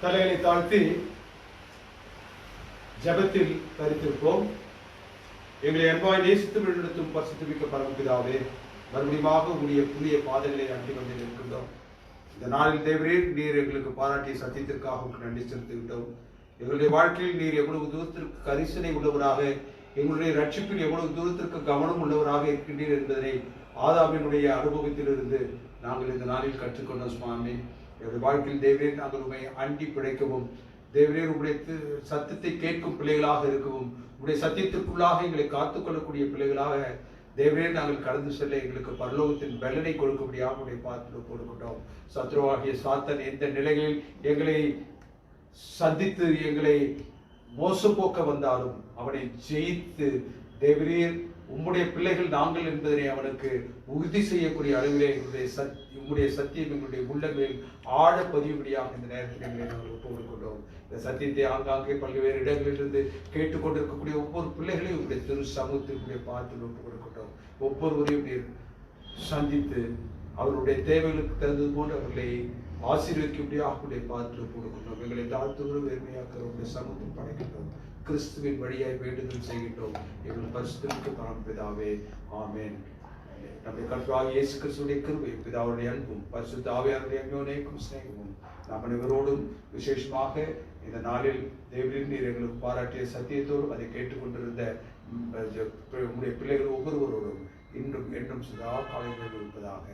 தலைகளை தாழ்த்தி ஜெபத்தில் தரித்திருப்போம். எங்களை அன்பாய் நேசித்து வழிநடத்தும் பரிசுத்தமிக்க பரமபிதாவே, மறுபடியும் உங்களுடைய புதிய பாதைகளை அண்டி வந்து இருக்கின்றோம். இந்த நாளில் தேவரீர் நீர் எங்களுக்கு பாராட்டிய சத்தியத்திற்காக நன்றி செலுத்துகின்றோம். எங்களுடைய வாழ்க்கையில் நீர் எவ்வளவு தூரத்திற்கு கரிசனை உள்ளவராக, எங்களுடைய ரட்சிப்பில் எவ்வளவு தூரத்திற்கு கவனம் உள்ளவராக இருக்கின்றீர் என்பதனை ஆதாமினுடைய அனுபவத்திலிருந்து நாங்கள் இந்த நாளில் கற்றுக்கொண்டோம். சுவாமி, எங்களுடைய வாழ்க்கையில் தேவரீர் நாங்கள் உண்மை அண்டி பிழைக்கவும், தேவரீர் உங்களுடைய சத்தத்தை கேட்கும் பிள்ளைகளாக இருக்கவும், உங்களுடைய சத்தியத்திற்குள்ளாக எங்களை காத்துக்கொள்ளக்கூடிய பிள்ளைகளாக தேவரீர் நாங்கள் கடந்து செல்ல எங்களுக்கு பரலோகத்தின் பலனை கொடுக்கக்கூடியாக உடைய பார்த்து கொடுக்கின்றோம். சத்ருவாகிய சாத்தன் எந்த நிலைகளில் எங்களை சந்தித்து எங்களை மோசம் போக்க வந்தாலும் அவனை ஜெயித்து தேவரீர் உம்முடைய பிள்ளைகள் நாங்கள் என்பதனை அவனுக்கு உறுதி செய்யக்கூடிய அளவிலே உங்களுடைய சத்தியம் எங்களுடைய உள்ளங்களில் ஆழ பதிவுபடியாக இந்த நேரத்தில் எங்களை நாங்கள் ஒப்புக்கொண்டோம். இந்த சத்தியத்தை ஆங்காங்கே பல்வேறு இடங்களிலிருந்து கேட்டுக்கொண்டிருக்கக்கூடிய ஒவ்வொரு பிள்ளைகளையும் உங்களுடைய திரு சமூகத்திற்குரிய பார்த்து ஒப்புக் கொடுக்கின்றோம். ஒவ்வொருவரையும் நீர் சந்தித்து அவருடைய தேவைகளுக்கு தகுந்தது போன்று அவர்களை ஆசீர்வதிக்கும்படியாக பார்த்து கொடுக்கின்றோம். எங்களை தாழ்த்துகிற வெறுமையாக்க சமூகத்தில் படைக்கின்றோம். கிறிஸ்துவின் வழியாய் வேண்டுதல் செய்கின்றோம் எங்கள் பரிசுத்தமிக்க பரமபிதாவே, ஆமென். நம்முடைய கர்த்தராகிய இயேசு கிறிஸ்துவின் கிருபை, பிதாவுடைய அன்பும் பரிசுத்த ஆவியானவருடைய அந்யோன்யமும் சிநேகமும் நாம் அனைவரோடும் விசேஷமாக இந்த நாளில் தேவரீர் நீர் எங்களுக்கு பாராட்டிய சத்தியத்தோடும் அதை கேட்டுக்கொண்டிருந்த உங்களுடைய பிள்ளைகள் ஒவ்வொருவரோடும் இன்றும் என்றும் சதா காலங்களில் இருப்பதாக.